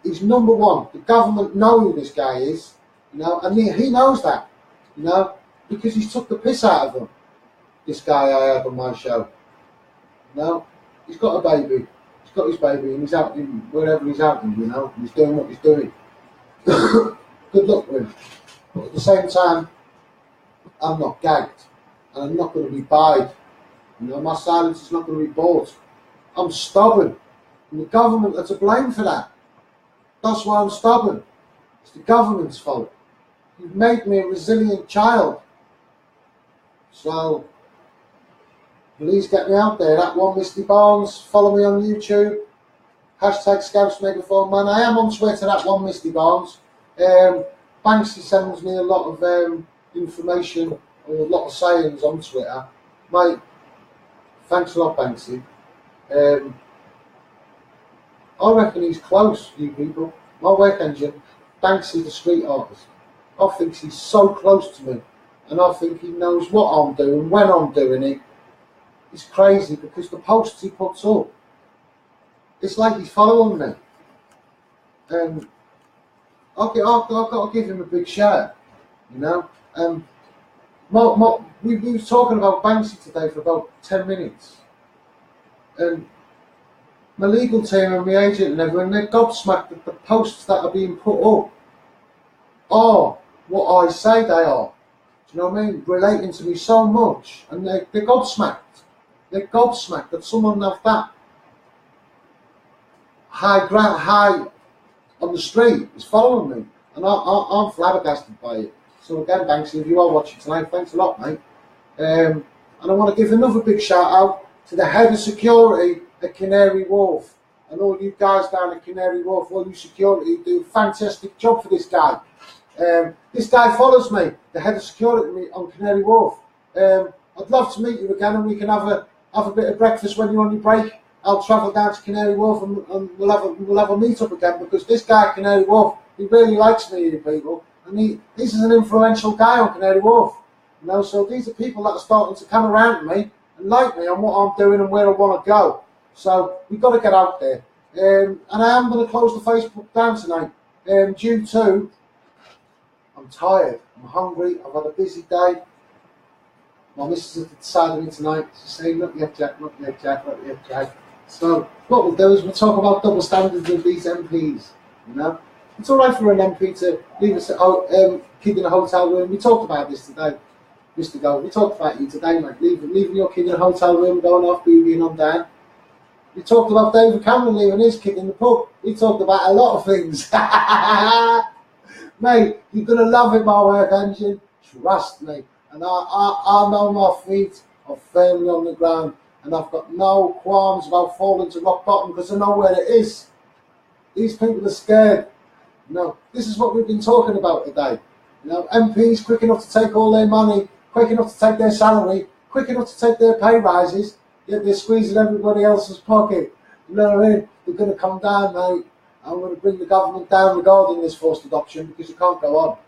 he's number one. The government know who this guy is, you know, and he knows that, you know, because he's took the piss out of him. This guy I had on my show, you know, he's got a baby, he's got his baby, and he's out in wherever he's out in, you know, and he's doing what he's doing. Good luck with him. But at the same time, I'm not gagged, and I'm not going to be buyed. You know, my silence is not going to be bought. I'm stubborn. And the government are to blame for that. That's why I'm stubborn. It's the government's fault. You've made me a resilient child. So, please get me out there. That one, Misty Barnes. Follow me on YouTube. Hashtag Scouse Megaphone Man. I am on Twitter, that one, Misty Barnes. Banksy sends me a lot of information, or a lot of sayings on Twitter. Mate, thanks a lot, Banksy. I reckon he's close, you people. My work engine, Banksy the street artist. I think he's so close to me, and I think he knows what I'm doing, when I'm doing it. It's crazy because the posts he puts up, it's like he's following me. And I've got to give him a big shout, you know. We were talking about Banksy today for about 10 minutes. And my legal team and my agent and everyone, they're gobsmacked that the posts that are being put up are what I say they are. Do you know what I mean? Relating to me so much. And they're gobsmacked. They're gobsmacked that someone of that high on the street is following me. And I'm flabbergasted by it. So again, Banksy, if you are watching tonight, thanks a lot, mate. And I want to give another big shout out to the head of security at Canary Wharf, and all you guys down at Canary Wharf, all you security, do a fantastic job for this guy. This guy follows me, the head of security on Canary Wharf. I'd love to meet you again, and we can have a bit of breakfast when you're on your break. I'll travel down to Canary Wharf, and we'll have a meet up again, because this guy at Canary Wharf, he really likes me, you people, and this is an influential guy on Canary Wharf. You know, so these are people that are starting to come around to me and like me on what I'm doing and where I want to go. So we've got to get out there. And I am going to close the Facebook down tonight due to I'm tired, I'm hungry, I've had a busy day. My missus has decided me tonight. She's saying, not yet, Jack, not yet, Jack, not yet, Jack. So what we'll do is we'll talk about double standards with these MPs. You know, it's all right for an MP to leave a kid in a hotel room. We talked about this today, Mr. Gold. We talked about you today, mate. Leaving your kid in a hotel room, going off, being on down. We talked about David Cameron leaving his kid in the pub. We talked about a lot of things. Mate, you're going to love it, my work engine. Trust me. And I know my feet are firmly on the ground. And I've got no qualms about falling to rock bottom because I know where it is. These people are scared. You know, this is what we've been talking about today. You know, MPs quick enough to take all their money, quick enough to take their salary, quick enough to take their pay rises, yet they're squeezing everybody else's pocket. You know what I mean? They're going to come down, mate. I'm going to bring the government down regarding this forced adoption because it can't go on.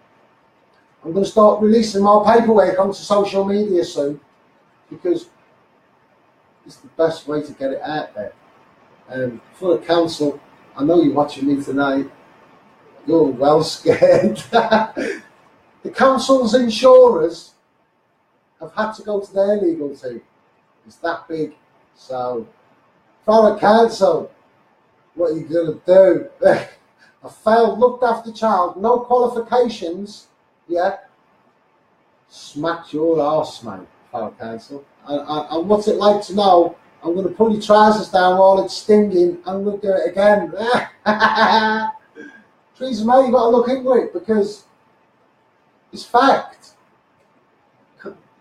I'm going to start releasing my paperwork onto social media soon because it's the best way to get it out there. For the council, I know you're watching me tonight. You're well scared. The council's insurers have had to go to their legal team. It's that big. So, for a council, what are you going to do? A failed looked after child, no qualifications, yeah, smacked your arse, mate, Power Council. And what's it like to know I'm going to pull your trousers down while it's stinging and we'll do it again? Treason, mate, you've got to look into it because it's fact.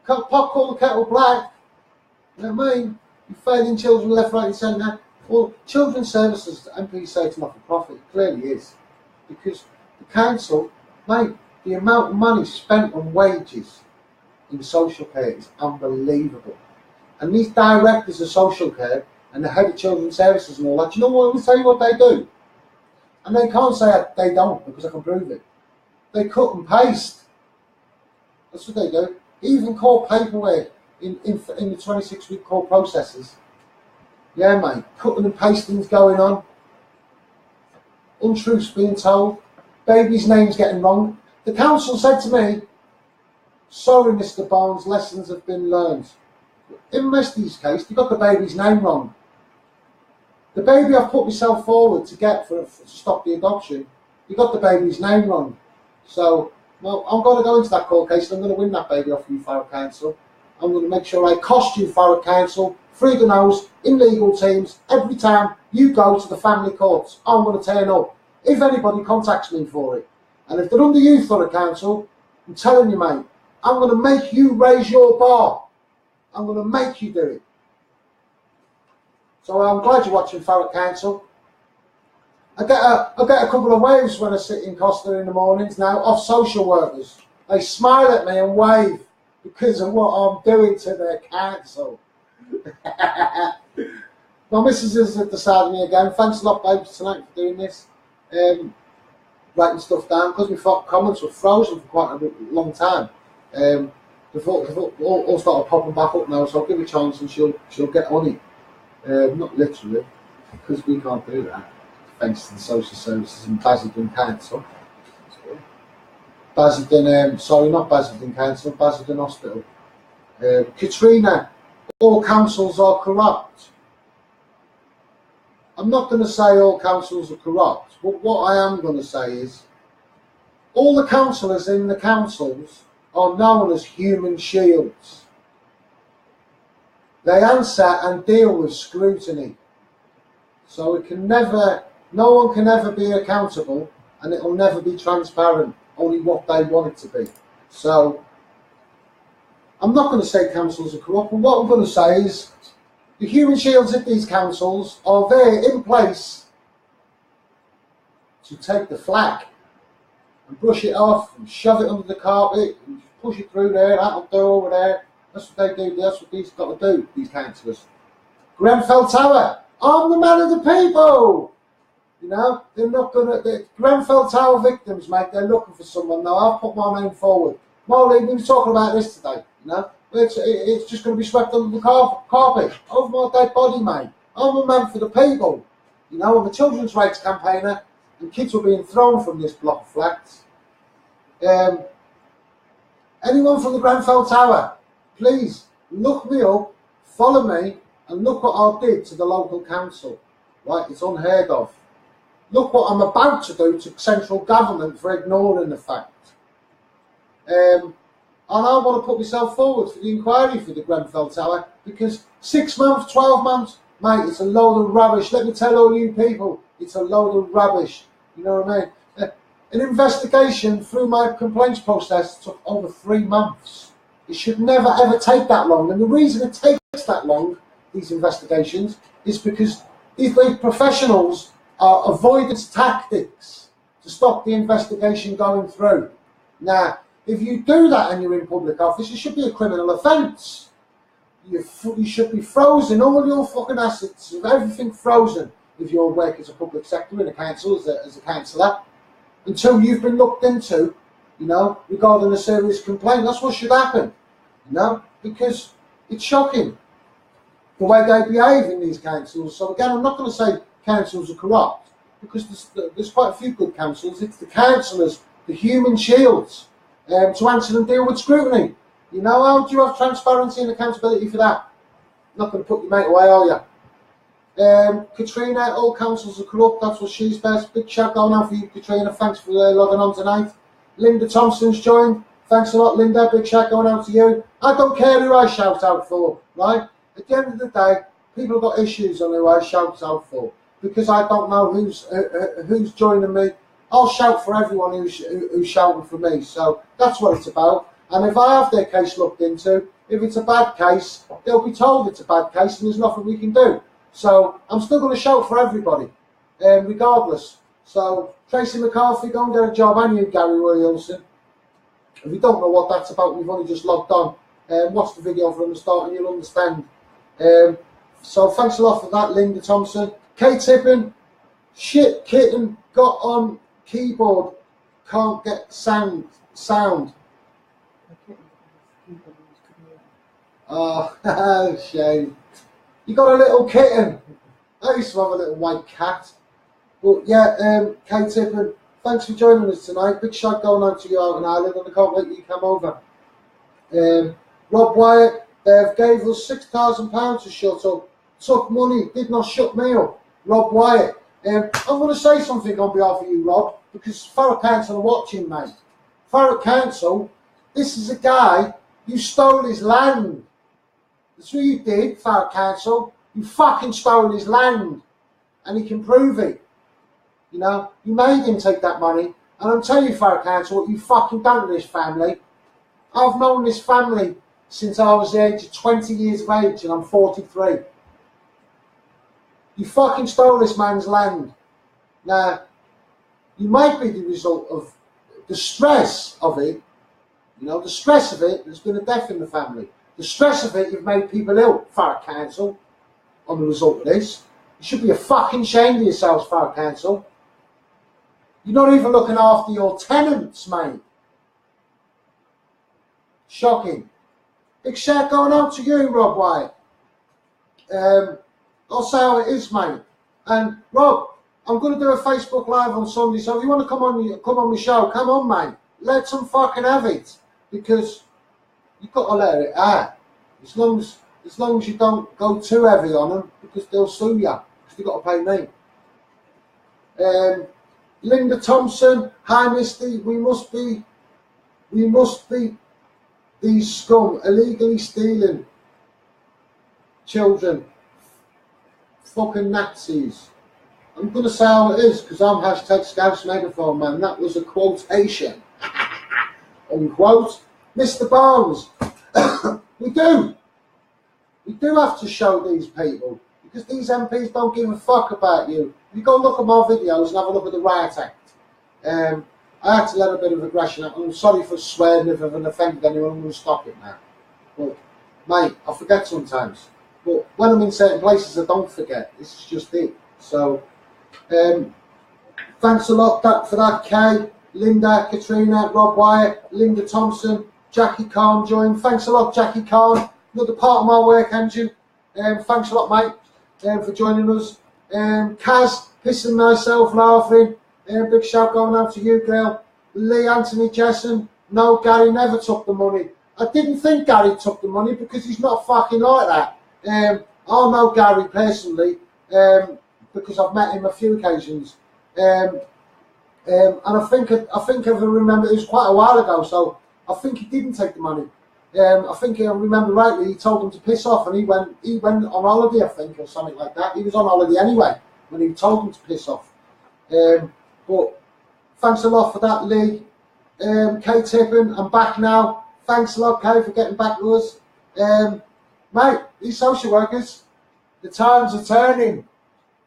Pot call the kettle black. You know what I mean? You're failing children left, right and centre. Well, children's services, MPs say it's not for profit. It clearly is. Because the council, mate, the amount of money spent on wages in social care is unbelievable. And these directors of social care and the head of children's services and all that, you know what? I'll tell you what they do. And they can't say they don't because I can prove it. They cut and paste. That's what they do. Even court paperwork in the 26-week court processes. Yeah, mate, cutting and pasting's going on. Untruths being told. Baby's name's getting wrong. The council said to me, sorry, Mr. Barnes, lessons have been learned. In Mesty's case, they got the baby's name wrong. The baby I've put myself forward to get to stop the adoption, they got the baby's name wrong. So, well, I'm going to go into that court case and I'm going to win that baby off you, Thurrock Council. I'm going to make sure I cost you, Thurrock Council, through the nose, in legal teams, every time you go to the family courts. I'm going to turn up, if anybody contacts me for it. And if they're under you, Thurrock Council, I'm telling you, mate, I'm going to make you raise your bar. I'm going to make you do it. So I'm glad you're watching Thurrock Council. I get a couple of waves when I sit in Costa in the mornings now off social workers. They smile at me and wave because of what I'm doing to their council. My missus is at the side of me again. Thanks a lot, babes, tonight for doing this. Writing stuff down because my comments were frozen for quite a long time. They've all started popping back up now, so I'll give her a chance and she'll get on it. Not literally, because we can't do that. Thanks to the social services in Basildon Council. Sorry, not Basildon Council, Basildon Hospital. Katrina, all councils are corrupt. I'm not going to say all councils are corrupt, but what I am going to say is all the councillors in the councils are known as human shields. They answer and deal with scrutiny. So it can never, no one can ever be accountable and it will never be transparent, only what they want it to be. So I'm not going to say councils are corrupt, but what I'm going to say is the human shields at these councils are there in place to take the flag and brush it off and shove it under the carpet and push it through there, that'll do over there. That's what they do, that's what these got to do, these councillors. Grenfell Tower, I'm the man of the people! You know, they're not going to, Grenfell Tower victims, mate, they're looking for someone now. I've put my name forward. Molly, we were talking about this today, you know. It's just going to be swept under the carpet, over my dead body, mate. I'm a man for the people. You know, I'm a children's rights campaigner, and kids were being thrown from this block of flats. Anyone from the Grenfell Tower, please look me up, follow me, and look what I did to the local council. Right, it's unheard of. Look what I'm about to do to central government for ignoring the fact. And I want to put myself forward for the inquiry for the Grenfell Tower because 6 months, 12 months, mate, it's a load of rubbish. Let me tell all you people, it's a load of rubbish. You know what I mean? An investigation through my complaints process took over 3 months. It should never ever take that long. And the reason it takes that long, these investigations, is because these professionals are avoidance tactics to stop the investigation going through. Now, if you do that and you're in public office, it should be a criminal offence. You should be frozen, all your fucking assets, everything frozen if you work as a public sector in a council, as a councillor, until you've been looked into, you know, regarding a serious complaint. That's what should happen, you know, because it's shocking the way they behave in these councils. So again, I'm not going to say councils are corrupt, because there's quite a few good councils. It's the councillors, the human shields, to answer and deal with scrutiny. You know, how do you have transparency and accountability for that? Not going to put your mate away, are you? Katrina, all councils are corrupt, that's what she says. Big shout going out for you, Katrina. Thanks for logging on tonight. Linda Thompson's joined. Thanks a lot, Linda. Big shout going out to you. I don't care who I shout out for, right? At the end of the day, people have got issues on who I shout out for because I don't know who's joining me. I'll shout for everyone who's shouting for me. So that's what it's about. And if I have their case looked into, if it's a bad case, they'll be told it's a bad case and there's nothing we can do. So I'm still going to shout for everybody, regardless. So Tracy McCarthy, go and get a job. And you, Gary Williamson. If you don't know what that's about, you've only just logged on. Watch the video from the start and you'll understand. So thanks a lot for that, Linda Thompson. Kate Tippin, shit kitten, got on keyboard, can't get sound. Oh, shame. You got a little kitten. I used to have a little white cat. But yeah, Kate Tippin, thanks for joining us tonight. Big shout going out to you out in Ireland, and I can't wait till you come over. Rob Wyatt, they've gave us £6,000 to shut up. Took money, did not shut me up. Rob Wyatt. I'm going to say something on behalf of you, Rob, because Farrell Council are watching, mate. Farrell Council, this is a guy, you stole his land. That's what you did, Farrell Council. You fucking stole his land. And he can prove it. You know, you made him take that money. And I'm telling you, Farrell Council, what you fucking done to this family. I've known this family since I was the age of 20 years of age, and I'm 43. You fucking stole this man's land. Now, you might be the result of the stress of it. You know, the stress of it, there's been a death in the family. The stress of it, you've made people ill, Farrell Council, on the result of this. You should be a fucking shame of yourselves, Farrell Council. You're not even looking after your tenants, mate. Shocking. Big shout going out to you, Rob Wyatt. I'll say how it is, mate. And Rob, I'm going to do a Facebook Live on Sunday, so if you want to come on the show, come on, mate. Let them fucking have it, because you've got to let it out. As long as you don't go too heavy on them, because they'll sue you, because you've got to pay me. Linda Thompson, hi Misty, we must be these scum illegally stealing children. Fucking Nazis. I'm going to say how it is, because I'm hashtag SCOUSE megaphone, man. That was a quotation. Unquote. Mr. Barnes, we do have to show these people, because these MPs don't give a fuck about you. You go look at my videos and have a look at the Riot Act. I had to let a bit of aggression out. I'm sorry for swearing if I've offended anyone. I'm going to stop it now. But, mate, I forget sometimes. But when I'm in certain places, I don't forget. This is just it. So, thanks a lot for that, Kay, Linda, Katrina, Rob Wyatt, Linda Thompson, Jackie Khan joined. Thanks a lot, Jackie Khan. Another part of my work engine. Thanks a lot, mate, for joining us. Kaz, pissing myself laughing. Big shout going out to you, girl. Lee Anthony Jessen. No, Gary never took the money. I didn't think Gary took the money because he's not fucking like that. I know Gary personally because I've met him a few occasions. And I think if I remember, it was quite a while ago, so I think he didn't take the money. I think I remember rightly, he told him to piss off, and he went on holiday, I think, or something like that. He was on holiday anyway when he told him to piss off. But thanks a lot for that, Lee. Kate Tippin, I'm back now. Thanks a lot, Kate, for getting back to us. Mate, these social workers, the times are turning,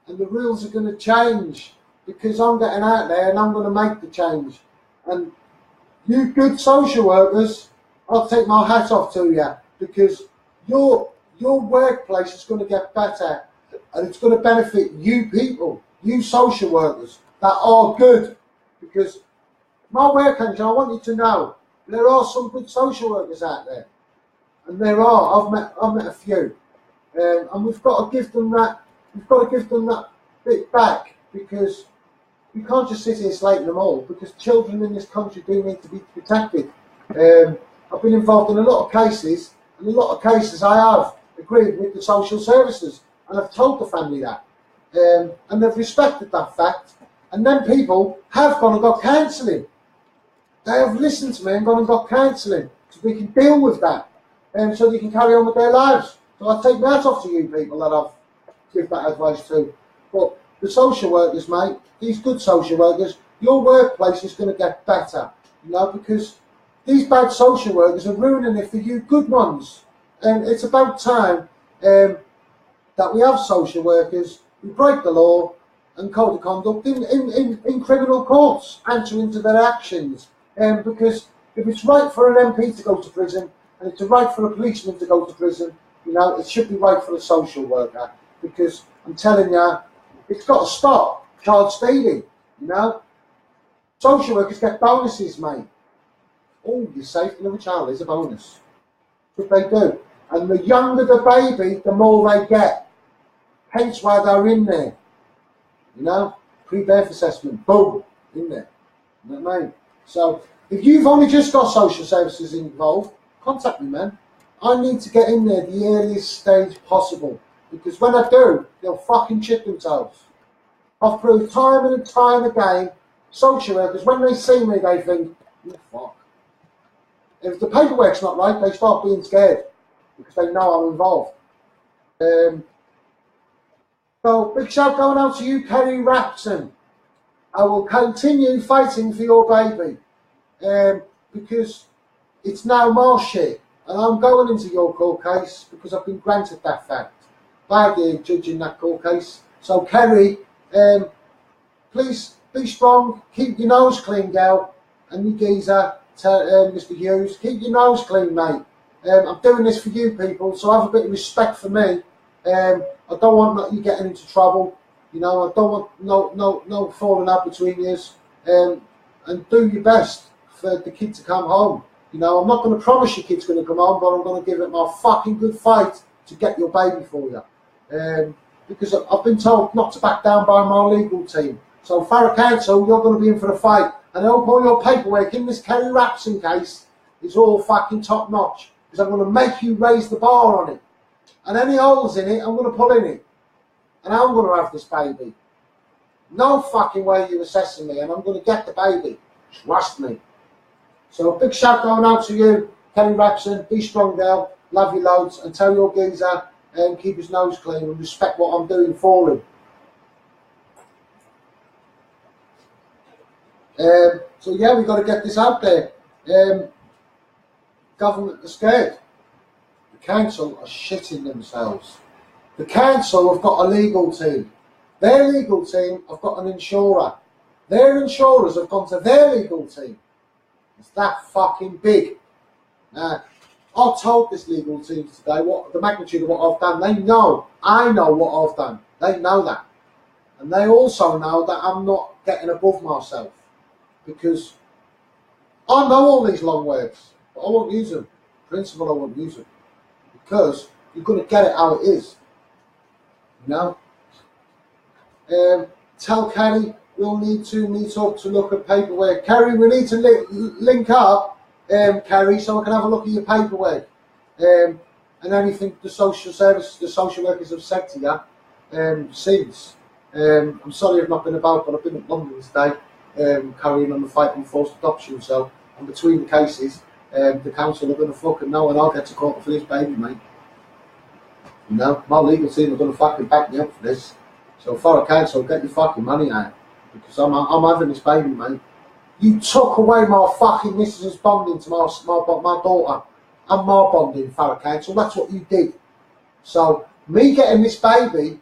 and the rules are going to change, because I'm getting out there and I'm going to make the change. And you good social workers, I'll take my hat off to you, because your workplace is going to get better, and it's going to benefit you people, you social workers that are good. Because my work engine, I want you to know, there are some good social workers out there, and there are. I've met a few, and we've got to give them that. We've got to give them that bit back, because we can't just sit here slating them all, because children in this country do need to be protected. I've been involved in a lot of cases, and a lot of cases I have agreed with the social services, and I've told the family that, and they've respected that fact. And then people have gone and got counselling. they have listened to me and gone and got counselling so they can deal with that, and so they can carry on with their lives. So I take my hat off to you people that I've give that advice to. But the social workers, mate, these good social workers, your workplace is going to get better, you know, because these bad social workers are ruining it for you good ones. And it's about time that we have social workers who break the law and code of conduct in criminal courts, answering to their actions. Because if it's right for an MP to go to prison, and it's right for a policeman to go to prison, you know, it should be right for a social worker. Because I'm telling you, it's got to stop child speeding, you know. Social workers get bonuses, mate. Oh, you're safe to love a child is a bonus. That's what they do. And the younger the baby, the more they get. Hence why they're in there. You know, pre-birth assessment, boom, in there. You know what I mean? So, if you've only just got social services involved, contact me, man. I need to get in there the earliest stage possible. Because when I do, they'll fucking chip themselves. I've proved time and time again, social workers, when they see me, they think, oh, fuck. If the paperwork's not right, they start being scared. Because they know I'm involved. So, big shout going out to you, Kerry Rapson. I will continue fighting for your baby. Because it's now more shit. And I'm going into your court case because I've been granted that fact by the judge in that court case. So, Kerry, please be strong. Keep your nose clean, girl. And you geezer, Mr. Hughes, keep your nose clean, mate. I'm doing this for you people, so have a bit of respect for me. I don't want you getting into trouble. You know, I don't want no falling out between you. And do your best for the kid to come home. You know, I'm not going to promise your kid's going to come home, but I'm going to give it my fucking good fight to get your baby for you. Because I've been told not to back down by my legal team. So, Farrah Council, you're going to be in for the fight. And I hope all your paperwork in this Kerry Rapson case is all fucking top notch. Because I'm going to make you raise the bar on it. And any holes in it, I'm going to pull in it. And I'm going to have this baby. No fucking way you're assessing me, and I'm going to get the baby. Trust me. So a big shout going out to you, Kerry Rapson. Be strong, girl. Love you loads. And tell your geezer and keep his nose clean and respect what I'm doing for him. So yeah, we've got to get this out there. Government are scared. The council are shitting themselves. The council have got a legal team. Their legal team have got an insurer. Their insurers have gone to their legal team. It's that fucking big. Now, I told this legal team today what the magnitude of what I've done. They know. I know what I've done. They know that. And they also know that I'm not getting above myself. Because I know all these long words, but I won't use them. Principle, I won't use them. Because you're going to get it how it is. You know? Tell Kerry we'll need to meet up to look at paperwork. Kerry, we need to link up, Kerry, so I can have a look at your paperwork. And anything the social services, the social workers have said to you since. I'm sorry I've not been about, but I've been at London today. Carrying on the fight on forced adoption, so I'm between the cases. The council are going to fucking know, and I'll get to court for this baby, mate. You know, my legal team are going to fucking back me up for this. So, Farrah Council, get your fucking money out, because I'm having this baby, mate. You took away my fucking missus' bonding to my daughter. I'm my bonding, Farrah Council. That's what you did. So, me getting this baby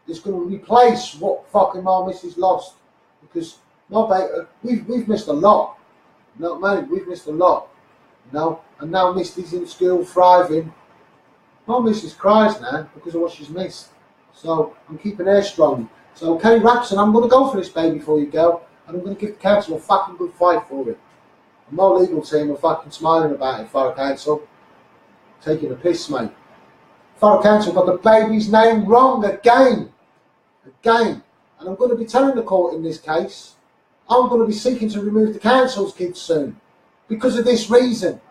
is going to replace what fucking my missus lost, because my baby, we've missed a lot. You know what I mean? We've missed a lot. You know? And now Misty's in school, thriving. My missus cries now because of what she's missed. So I'm keeping her strong. So Kerry Rapson, I'm going to go for this baby for you, girl. And I'm going to give the council a fucking good fight for it. And my legal team are fucking smiling about it, Farrah Council. Taking a piss, mate. Farrah Council got the baby's name wrong again. Again. And I'm going to be telling the court in this case, I'm going to be seeking to remove the council's kids soon. Because of this reason.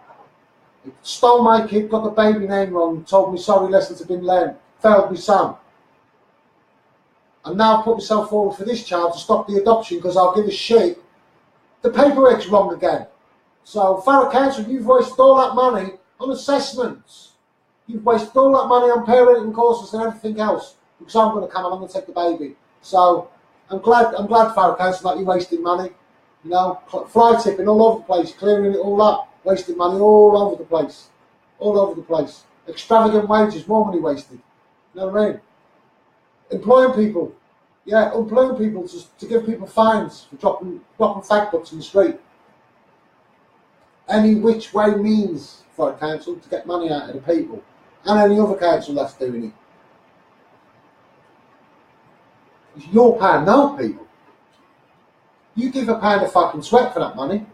It stole my kid, got the baby name wrong, told me sorry lessons have been learned, failed me son. And now I've put myself forward for this child to stop the adoption because I'll give a shit. The paperwork's wrong again. So, Farrow Council, you've wasted all that money on assessments. You've wasted all that money on parenting courses and everything else, because I'm going to come along and take the baby. So, I'm glad, Farrow Council, that you're wasting money. You know, fly tipping all over the place, clearing it all up, wasting money all over the place. All over the place. Extravagant wages, more money wasted. You know what I mean? Employing people. Yeah, employing people to give people fines for dropping fag books in the street. Any which way means for a council to get money out of the people. And any other council that's doing it. It's your pound now, people. You give a pound of fucking sweat for that money.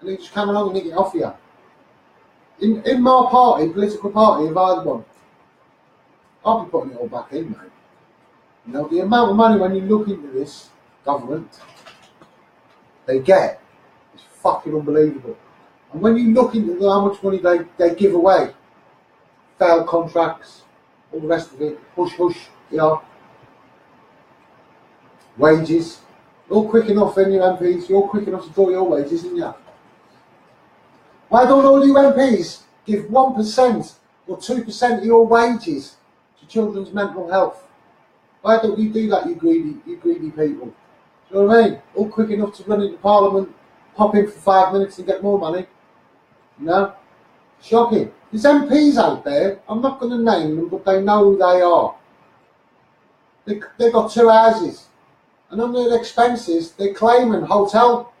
And they just come along and nick it off you. In my party, political party, if I had one, I'll be putting it all back in, mate. You know, the amount of money when you look into this government, they get is fucking unbelievable. And when you look into how much money they give away, failed contracts, all the rest of it, hush hush, you know, wages, you're quick enough in your MPs, you're quick enough to draw your wages, isn't you? Why don't all you MPs give 1% or 2% of your wages to children's mental health? Why don't you do that, you greedy people? Do you know what I mean? All quick enough to run into Parliament, pop in for 5 minutes and get more money. You know? Shocking. There's MPs out there, I'm not going to name them, but they know who they are. They've got 2 houses. And on their expenses, they're claiming hotel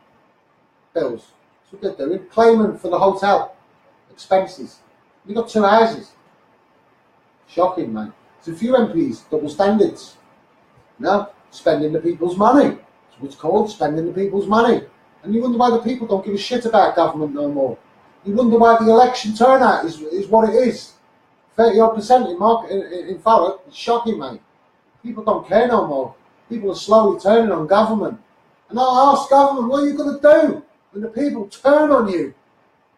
bills. That's what they're doing, claiming for the hotel expenses. They've got 2 houses. Shocking, mate. There's a few MPs, double standards. No, spending the people's money. That's what it's called, spending the people's money. And you wonder why the people don't give a shit about government no more. You wonder why the election turnout is what it is. 30% in Farrow. It's shocking, mate. People don't care no more. People are slowly turning on government. And I ask government, what are you going to do when the people turn on you?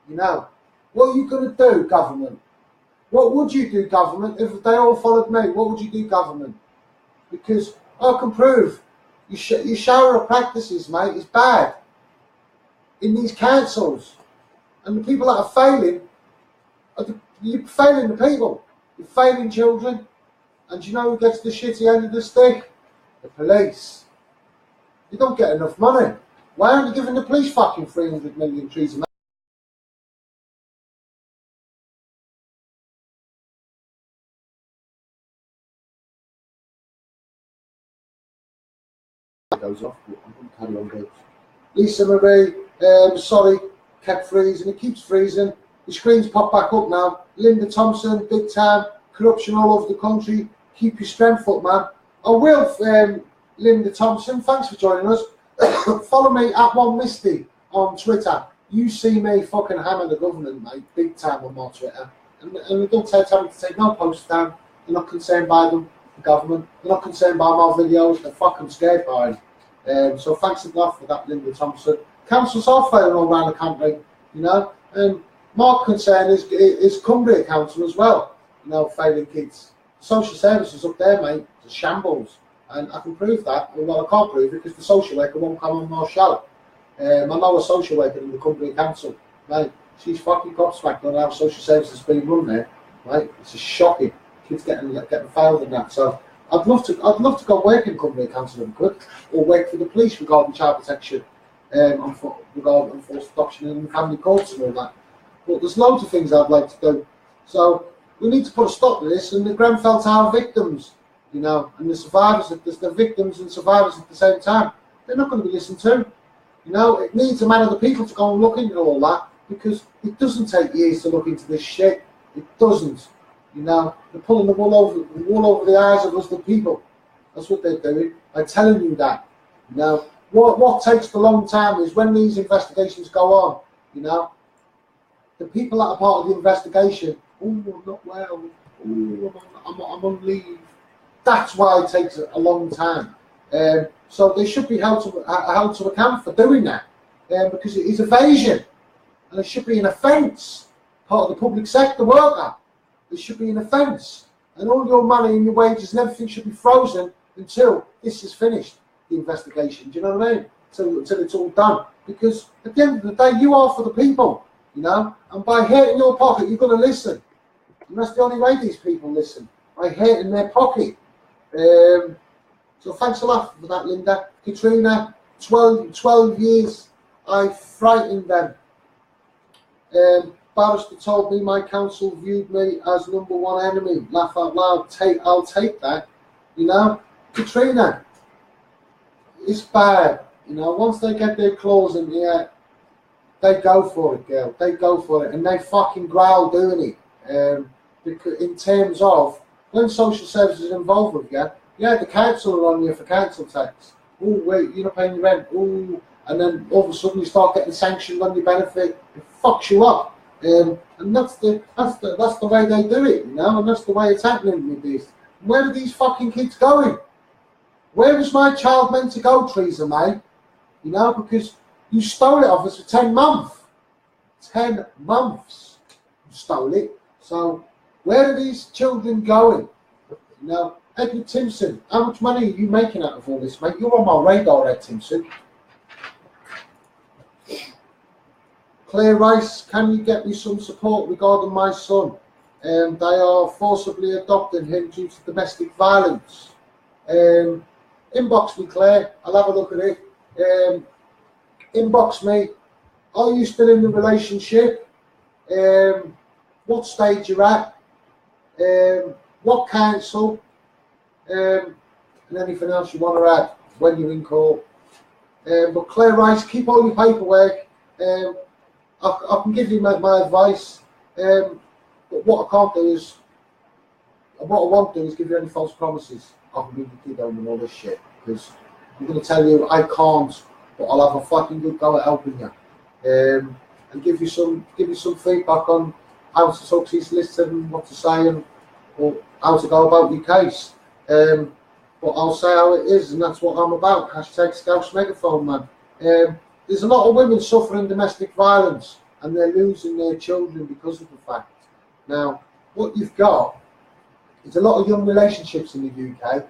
You know, what are you going to do, government? What would you do, government, if they all followed me? What would you do, government? Because I can prove your shower of practices, mate, is bad in these councils. And the people that are failing, you're failing the people. You're failing children. And you know who gets the shitty end of the stick? The police. You don't get enough money. Why aren't you giving the police fucking 300 million trees a month? Goes off, but I'm going to carry on, goes. Lisa Marie, sorry, kept freezing. It keeps freezing. The screens pop back up now. Linda Thompson, big time. Corruption all over the country. Keep your strength up, man. I will, Linda Thompson. Thanks for joining us. Follow me at @1misty on Twitter. You see me fucking hammer the government, mate, big time on my Twitter. And don't tell me to take no posts down. They're not concerned by them, the government. They're not concerned by my videos. They're fucking scared by them. So thanks a lot for that, Linda Thompson. Councils are failing all around the country, you know. And my concern is Cumbria Council as well, you know, failing kids. Social services up there, mate, it's a shambles. And I can prove that. Well, I can't prove it because the social worker won't come on my show. I know a social worker in the Cumbria Council, mate. She's fucking gobsmacked on how social services being run there, right? It's just shocking. Kids getting failed in that. So I'd love to go work in Cumbria Council if I could, or work for the police regarding child protection, regarding enforced adoption and family courts and all that. But there's loads of things I'd like to do. So we need to put a stop to this. And the Grenfell Tower victims, you know, and the survivors, the victims and survivors at the same time, they're not going to be listened to. You know, it needs a man of the people to go and look into all that, because it doesn't take years to look into this shit. It doesn't. You know, they're pulling the wool over the eyes of us, the people. That's what they're doing. I'm telling you that. You know, what takes the long time is when these investigations go on. You know, the people that are part of the investigation. Oh, I'm not well. Oh, I'm on leave. That's why it takes a long time. So they should be held to account for doing that, because it is evasion, and it should be an offence. Part of the public sector worker. It should be an offence, and all your money and your wages and everything should be frozen until this is finished, the investigation. Do you know what I mean? Until it's all done. Because at the end of the day, you are for the people, you know. And by hating your pocket, you're going to listen. And that's the only way these people listen, by hating their pocket. So thanks a lot for that, Linda. Katrina, 12 years, I frightened them. Barrister told me my counsel viewed me as #1 enemy. Laugh out loud. I'll take that. You know, Katrina, it's bad. You know, once they get their claws in here, they go for it, girl. They go for it, and they fucking growl doing it. Because in terms of when social services is involved with you, yeah, the council are on you for council tax. Oh wait, you're not paying your rent. Oh, and then all of a sudden you start getting sanctioned on your benefit. It fucks you up. And that's the way they do it, you know, and that's the way it's happening with this. Where are these fucking kids going? Where is my child meant to go, Theresa May? You know, because you stole it off us for 10 months. 10 months you stole it. So where are these children going? You know, Edward Timpson, how much money are you making out of all this, mate? You're on my radar, Ed Timpson. Claire Rice, can you get me some support regarding my son? They are forcibly adopting him due to domestic violence. Inbox me, Claire. I'll have a look at it. Inbox me. Are you still in the relationship? What stage you're at? What council? And anything else you want to add when you're in court. But Claire Rice, keep all your paperwork. I can give you my advice, but what I can't do is, what I won't do is give you any false promises. I can give you kid home and all this shit, because I'm going to tell you I can't, but I'll have a fucking good go at helping you, and give you some feedback on how to talk to your solicitor and what to say and or how to go about your case. But I'll say how it is, and that's what I'm about. Hashtag Scouse Megaphone, man. There's a lot of women suffering domestic violence, and they're losing their children because of the fact. Now, what you've got is a lot of young relationships in the UK.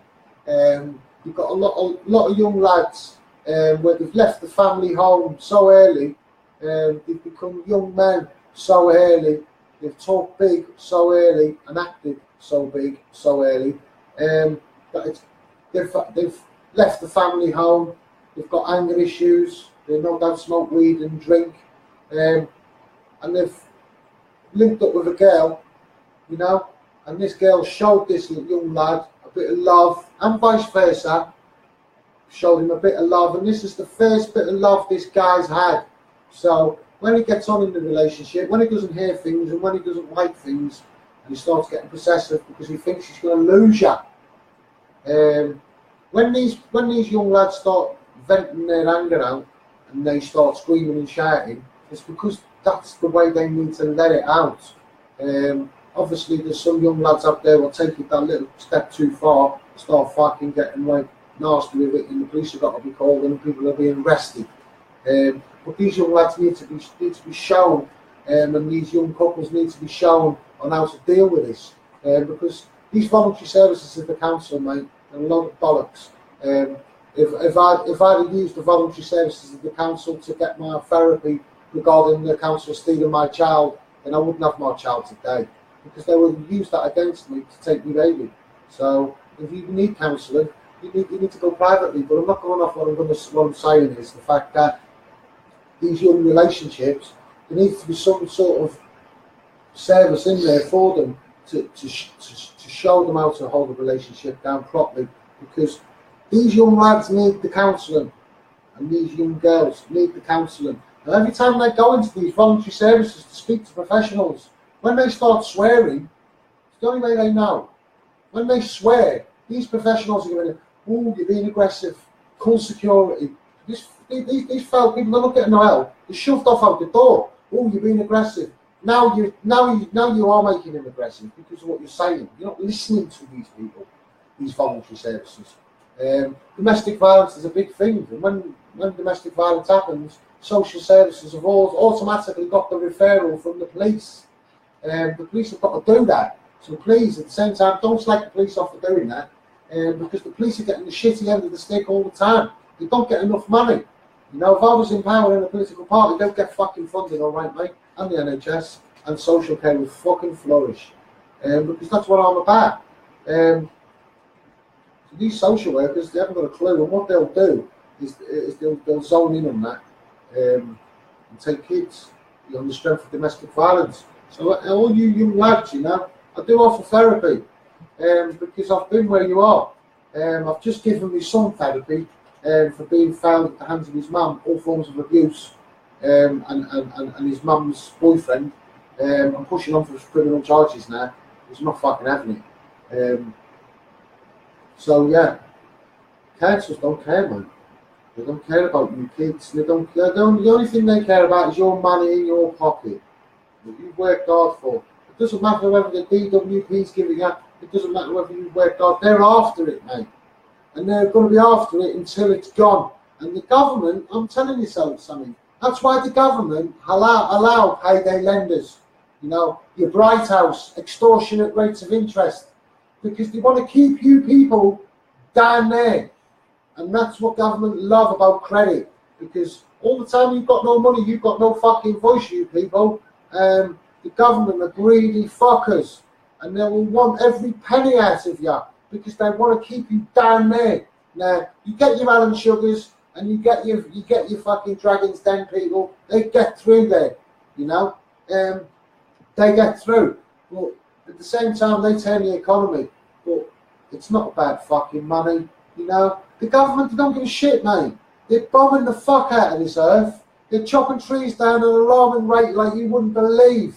You've got a lot of young lads where they've left the family home so early. They've become young men so early. They've talked big so early and acted so big so early. That they've left the family home. They've got anger issues. They no doubt smoke weed and drink, and they've linked up with a girl, you know, and this girl showed this young lad a bit of love, and vice versa, showed him a bit of love, and this is the first bit of love this guy's had. So when he gets on in the relationship, when he doesn't hear things and when he doesn't like things, and he starts getting possessive because he thinks he's going to lose you, when these young lads start venting their anger out, and they start screaming and shouting, it's because that's the way they need to let it out. Obviously, there's some young lads out there who will take it that little step too far, start fucking getting like nasty with it, and the police have got to be called and people are being arrested. But these young lads need to be shown, and these young couples need to be shown on how to deal with this. Because these voluntary services of the council, mate, are a lot of bollocks. If I'd have used the voluntary services of the council to get my therapy regarding the council stealing my child, then I wouldn't have my child today, because they would use that against me to take me baby. So if you need counselling, you need to go privately. But I'm not going off what I'm saying is the fact that these young relationships, there needs to be some sort of service in there for them to show them how to hold a relationship down properly, because these young lads need the counselling, and these young girls need the counselling. And every time they go into these voluntary services to speak to professionals, when they start swearing, it's the only way they know. When they swear, these professionals are going, "Oh, you're being aggressive, call security." These foul people, they look at Noel, they're shoved off out the door. "Oh, you're being aggressive." Now you are making him aggressive because of what you're saying. You're not listening to these people, these voluntary services. Domestic violence is a big thing, and when domestic violence happens, social services have automatically got the referral from the police. The police have got to do that. So please, at the same time, don't slag the police off for doing that, because the police are getting the shitty end of the stick all the time. They don't get enough money. You know, if I was in power in a political party, they'd get fucking funding, all right, mate, and the NHS and social care would fucking flourish, because that's what I'm about. So these social workers, they haven't got a clue, and what they'll do is they'll zone in on that and take kids on the strength of domestic violence. So all you young lads, you know, I do offer therapy because I've been where you are. I've just given my son therapy for being found at the hands of his mum, all forms of abuse, and his mum's boyfriend. I'm pushing on for criminal charges now. He's not fucking having it. So yeah, councils don't care, man. They don't care about you kids. They don't care. The only thing they care about is your money in your pocket that you've worked hard for. It doesn't matter whether the DWP's giving up. It doesn't matter whether you've worked hard. They're after it, mate. And they're going to be after it until it's gone. And the government, I'm telling you something, that's why the government allow payday lenders, you know, your Bright House, extortionate rates of interest, because they want to keep you people down there. And that's what government love about credit, because all the time you've got no money, you've got no fucking voice, you people. The government are greedy fuckers, and they will want every penny out of you because they want to keep you down there. Now you get your Alan Sugars and you get your fucking Dragons Den people. They get through there, you know. They get through. But at the same time, they turn the economy. But it's not about fucking money, you know. The government, they don't give a shit, mate. They're bombing the fuck out of this earth. They're chopping trees down at an alarming rate like you wouldn't believe,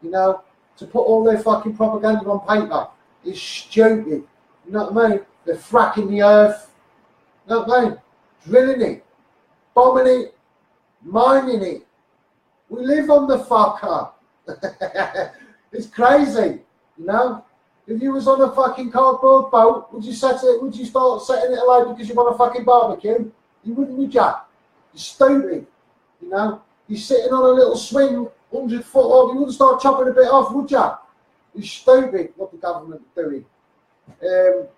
you know, to put all their fucking propaganda on paper. It's stupid. You know what I mean? They're fracking the earth. You know what I mean? Drilling it. Bombing it. Mining it. We live on the fucker. It's crazy, you know? If you was on a fucking cardboard boat, would you start setting it alight because you want a fucking barbecue? You wouldn't, would you? You're stupid, you know? You're sitting on a little swing, 100 foot off, you wouldn't start chopping a bit off, would you? You're stupid what the government is doing. The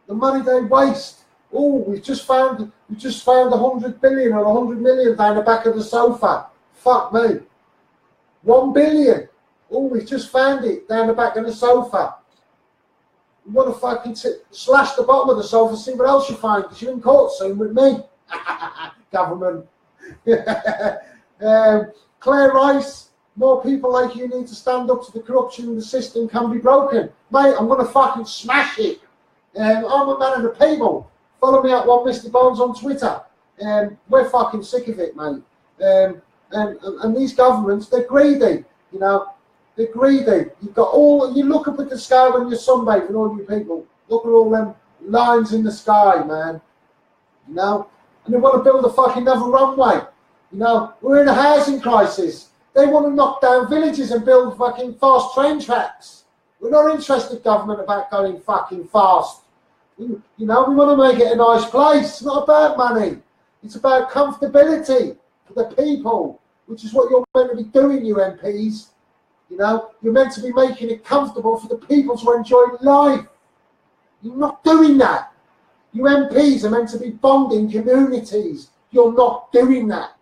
money they waste. Oh, we've just found 100 billion or 100 million down the back of the sofa. Fuck me. 1 billion. Oh, we've just found it down the back of the sofa. You want to fucking slash the bottom of the sofa, see what else you find, because you're in court soon with me. Government. Claire Rice, more people like you need to stand up to the corruption in the system can be broken. Mate, I'm going to fucking smash it. I'm a man of the people. Follow me at One Misty Bones on Twitter. We're fucking sick of it, mate. And these governments, they're greedy, you know. They're greedy. You've got all, you look up at the sky when you're sunbathing, all you people. Look at all them lines in the sky, man. You know? And they want to build a fucking another runway. You know? We're in a housing crisis. They want to knock down villages and build fucking fast train tracks. We're not interested, government, about going fucking fast. You know, we want to make it a nice place. It's not about money. It's about comfortability for the people, which is what you're meant to be doing, you MPs. You know, you're meant to be making it comfortable for the people to enjoy life. You're not doing that. You MPs are meant to be bonding communities. You're not doing that.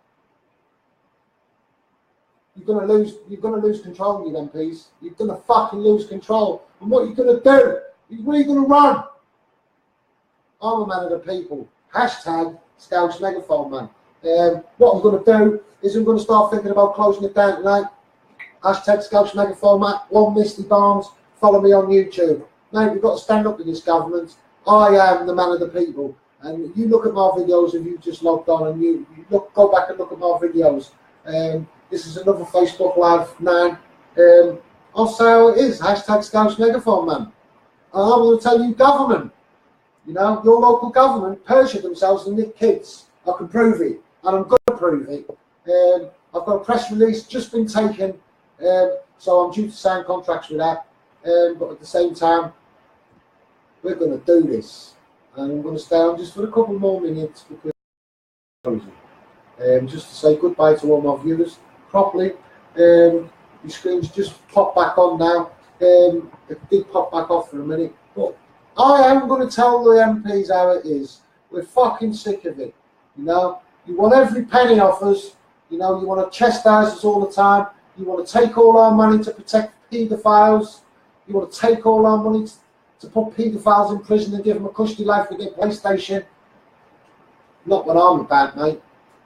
You're gonna lose control, you MPs. You're gonna fucking lose control. And what are you gonna do? Where are you gonna run? I'm a man of the people. Hashtag SCOUSE Megaphone, man. What I'm gonna do is I'm gonna start thinking about closing it down tonight. Hashtag SCOUSE Megaphone, Matt. One Misty Barnes. Follow me on YouTube. Mate, we've got to stand up to this government. I am the man of the people. And you look at my videos if you just logged on and you go back and look at my videos. This is another Facebook Live now. I'll say how it is. Hashtag SCOUSE Megaphone, man. And I'm going to tell you, government, you know, your local government perjure themselves and nick kids. I can prove it. And I'm going to prove it. I've got a press release just been taken. So I'm due to sign contracts with that, but at the same time, we're going to do this, and I'm going to stay on just for a couple more minutes because just to say goodbye to all my viewers properly. The screen's just popped back on now. It did pop back off for a minute, but I am going to tell the MPs how it is. We're fucking sick of it, you know. You want every penny off us. You know, you want to chastise us all the time. You want to take all our money to protect paedophiles. You want to take all our money to put paedophiles in prison and give them a cushy life with their PlayStation. Not what I'm about, mate.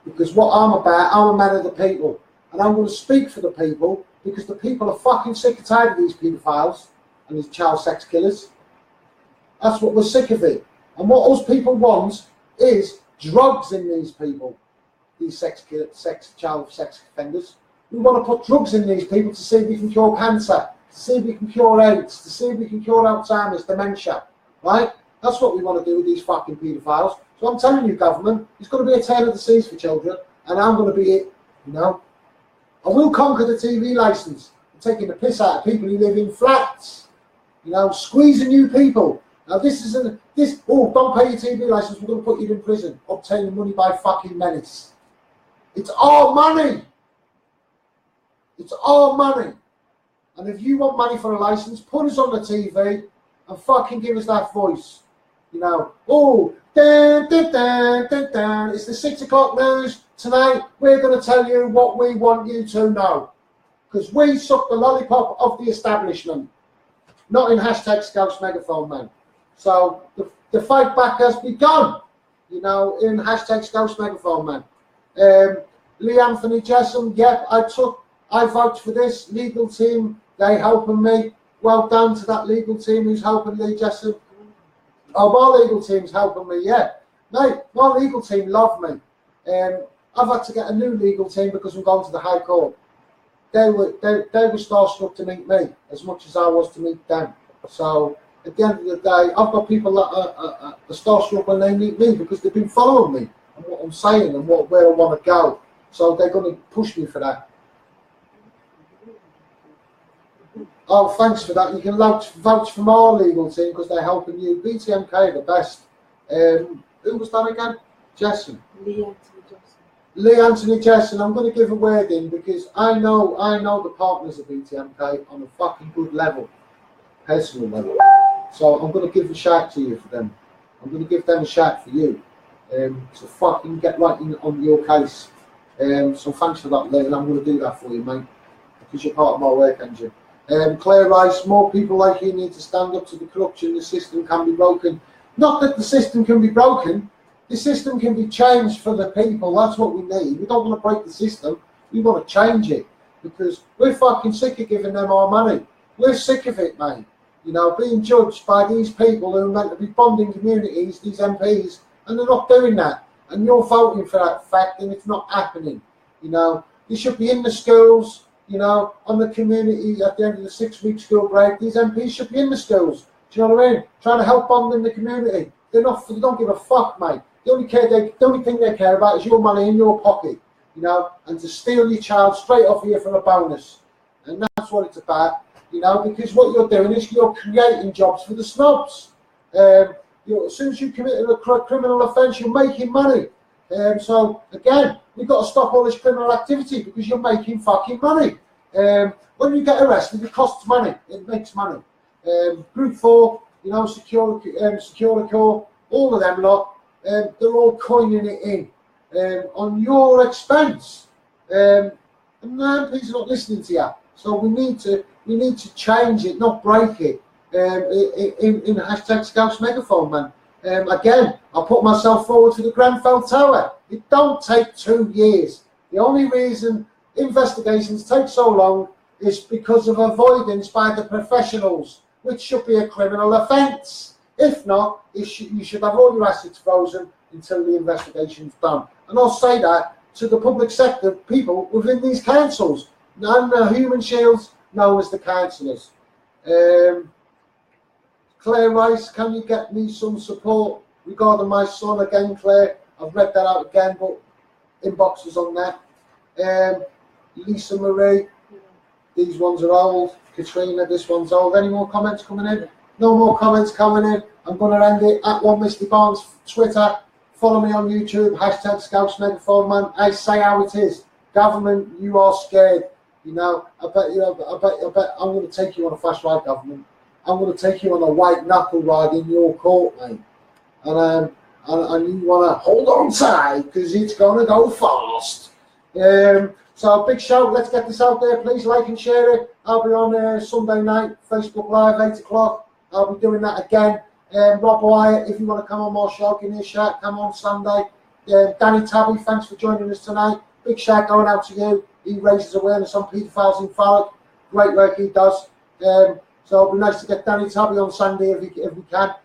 Because what I'm about, I'm a man of the people. And I'm going to speak for the people, because the people are fucking sick and tired of these paedophiles and these child sex killers. That's what we're sick of it. And what us people want is drugs in these people, these child sex offenders. We want to put drugs in these people to see if we can cure cancer, to see if we can cure AIDS, to see if we can cure Alzheimer's, dementia, right? That's what we want to do with these fucking paedophiles. So I'm telling you, government, it's going to be a tale of the seas for children, and I'm going to be it, you know. I will conquer the TV licence. I'm taking the piss out of people who live in flats, you know, squeezing you people. Now this isn't, don't pay your TV licence, we're going to put you in prison, obtaining money by fucking menace. It's our money. It's our money. And if you want money for a licence, put us on the TV and fucking give us that voice. You know, dun, dun, dun, dun, dun. It's the 6 o'clock news. Tonight, we're going to tell you what we want you to know. Because we suck the lollipop of the establishment. Not in hashtag SCOUSE Megaphone, man. So, the fight back has begun. You know, in hashtag SCOUSE Megaphone, man. Lee Anthony Jessam, yep, I vouch for this. Legal team, they helping me. Well done to that legal team who's helping Lee Jessam. Oh, my legal team's helping me, yeah. Mate, my legal team love me. I've had to get a new legal team because I'm going to the High Court. They were starstruck to meet me as much as I was to meet them. So at the end of the day, I've got people that are starstruck when they meet me because they've been following me and what I'm saying and where I want to go. So they're going to push me for that. Oh, thanks for that. You can vouch for my legal team because they're helping you. BTMK are the best. Who was that again? Jessen. Lee Anthony Jessen. I'm going to give a word in because I know the partners of BTMK on a fucking good level, personal level. So I'm going to give a shout to you for them. I'm going to give them a shout for you. So fucking get right in on your case. So thanks for that, Lee, and I'm going to do that for you, mate, because you're part of my work engine. Claire Rice, more people like you need to stand up to the corruption. The system can be broken. Not that the system can be broken. The system can be changed for the people. That's what we need. We don't want to break the system. We want to change it because we're fucking sick of giving them our money. We're sick of it, mate. You know, being judged by these people who are meant to be bonding communities, these MPs, and they're not doing that. And you're voting for that fact, and it's not happening. You know, you should be in the schools. You know, on the community at the end of the 6-week school break, these MPs should be in the schools. Do you know what I mean? Trying to help bond in the community. They don't give a fuck, mate. The only thing they care about is your money in your pocket, you know, and to steal your child straight off of you for a bonus. And that's what it's about, you know, because what you're doing is you're creating jobs for the snobs. As soon as you commit a criminal offence, you're making money. So again, we've got to stop all this criminal activity because you're making fucking money. When you get arrested, it costs money. It makes money. Group 4, you know, Securicor, all of them lot, they're all coining it in on your expense. And the MPs are not listening to you. So we need to change it, not break it. In hashtag SCOUSE Megaphone, man. Again, I put myself forward to the Grenfell Tower. It don't take 2 years. The only reason investigations take so long is because of avoidance by the professionals, which should be a criminal offence. If not, you should have all your assets frozen until the investigation's done. And I'll say that to the public sector people within these councils, and the human shields known as the councillors. Claire Rice, can you get me some support regarding my son again, Claire? I've read that out again, but inbox is on that. Lisa Marie, these ones are old. Katrina, this one's old. Any more comments coming in? No more comments coming in. I'm going to end it at one Misty Barnes Twitter. Follow me on YouTube, hashtag SCOUSE Megaphone, man. I say how it is. Government, you are scared. You know, I bet I'm going to take you on a fast ride, government. I'm going to take you on a white knuckle ride in your court, mate. And and you want to hold on tight because it's going to go fast. So big shout, let's get this out there. Please like and share it. I'll be on Sunday night, Facebook Live, 8 o'clock. I'll be doing that again. Rob Wyatt, if you want to come on my show, give me a shout. Come on Sunday. Danny Tabby, thanks for joining us tonight. Big shout going out to you. He raises awareness on paedophiles in Thurrock. Great work he does. So it'll be nice to get Danny Tabby on Sunday if we can.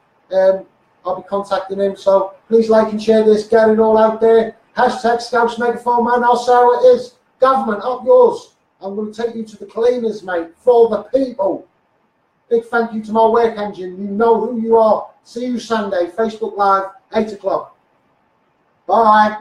I'll be contacting him. So please like and share this. Get it all out there. Hashtag Scouse Megaphone, man. I'll say how it is. Government, up yours. I'm going to take you to the cleaners, mate, for the people. Big thank you to my work engine. You know who you are. See you Sunday, Facebook Live, 8 o'clock. Bye.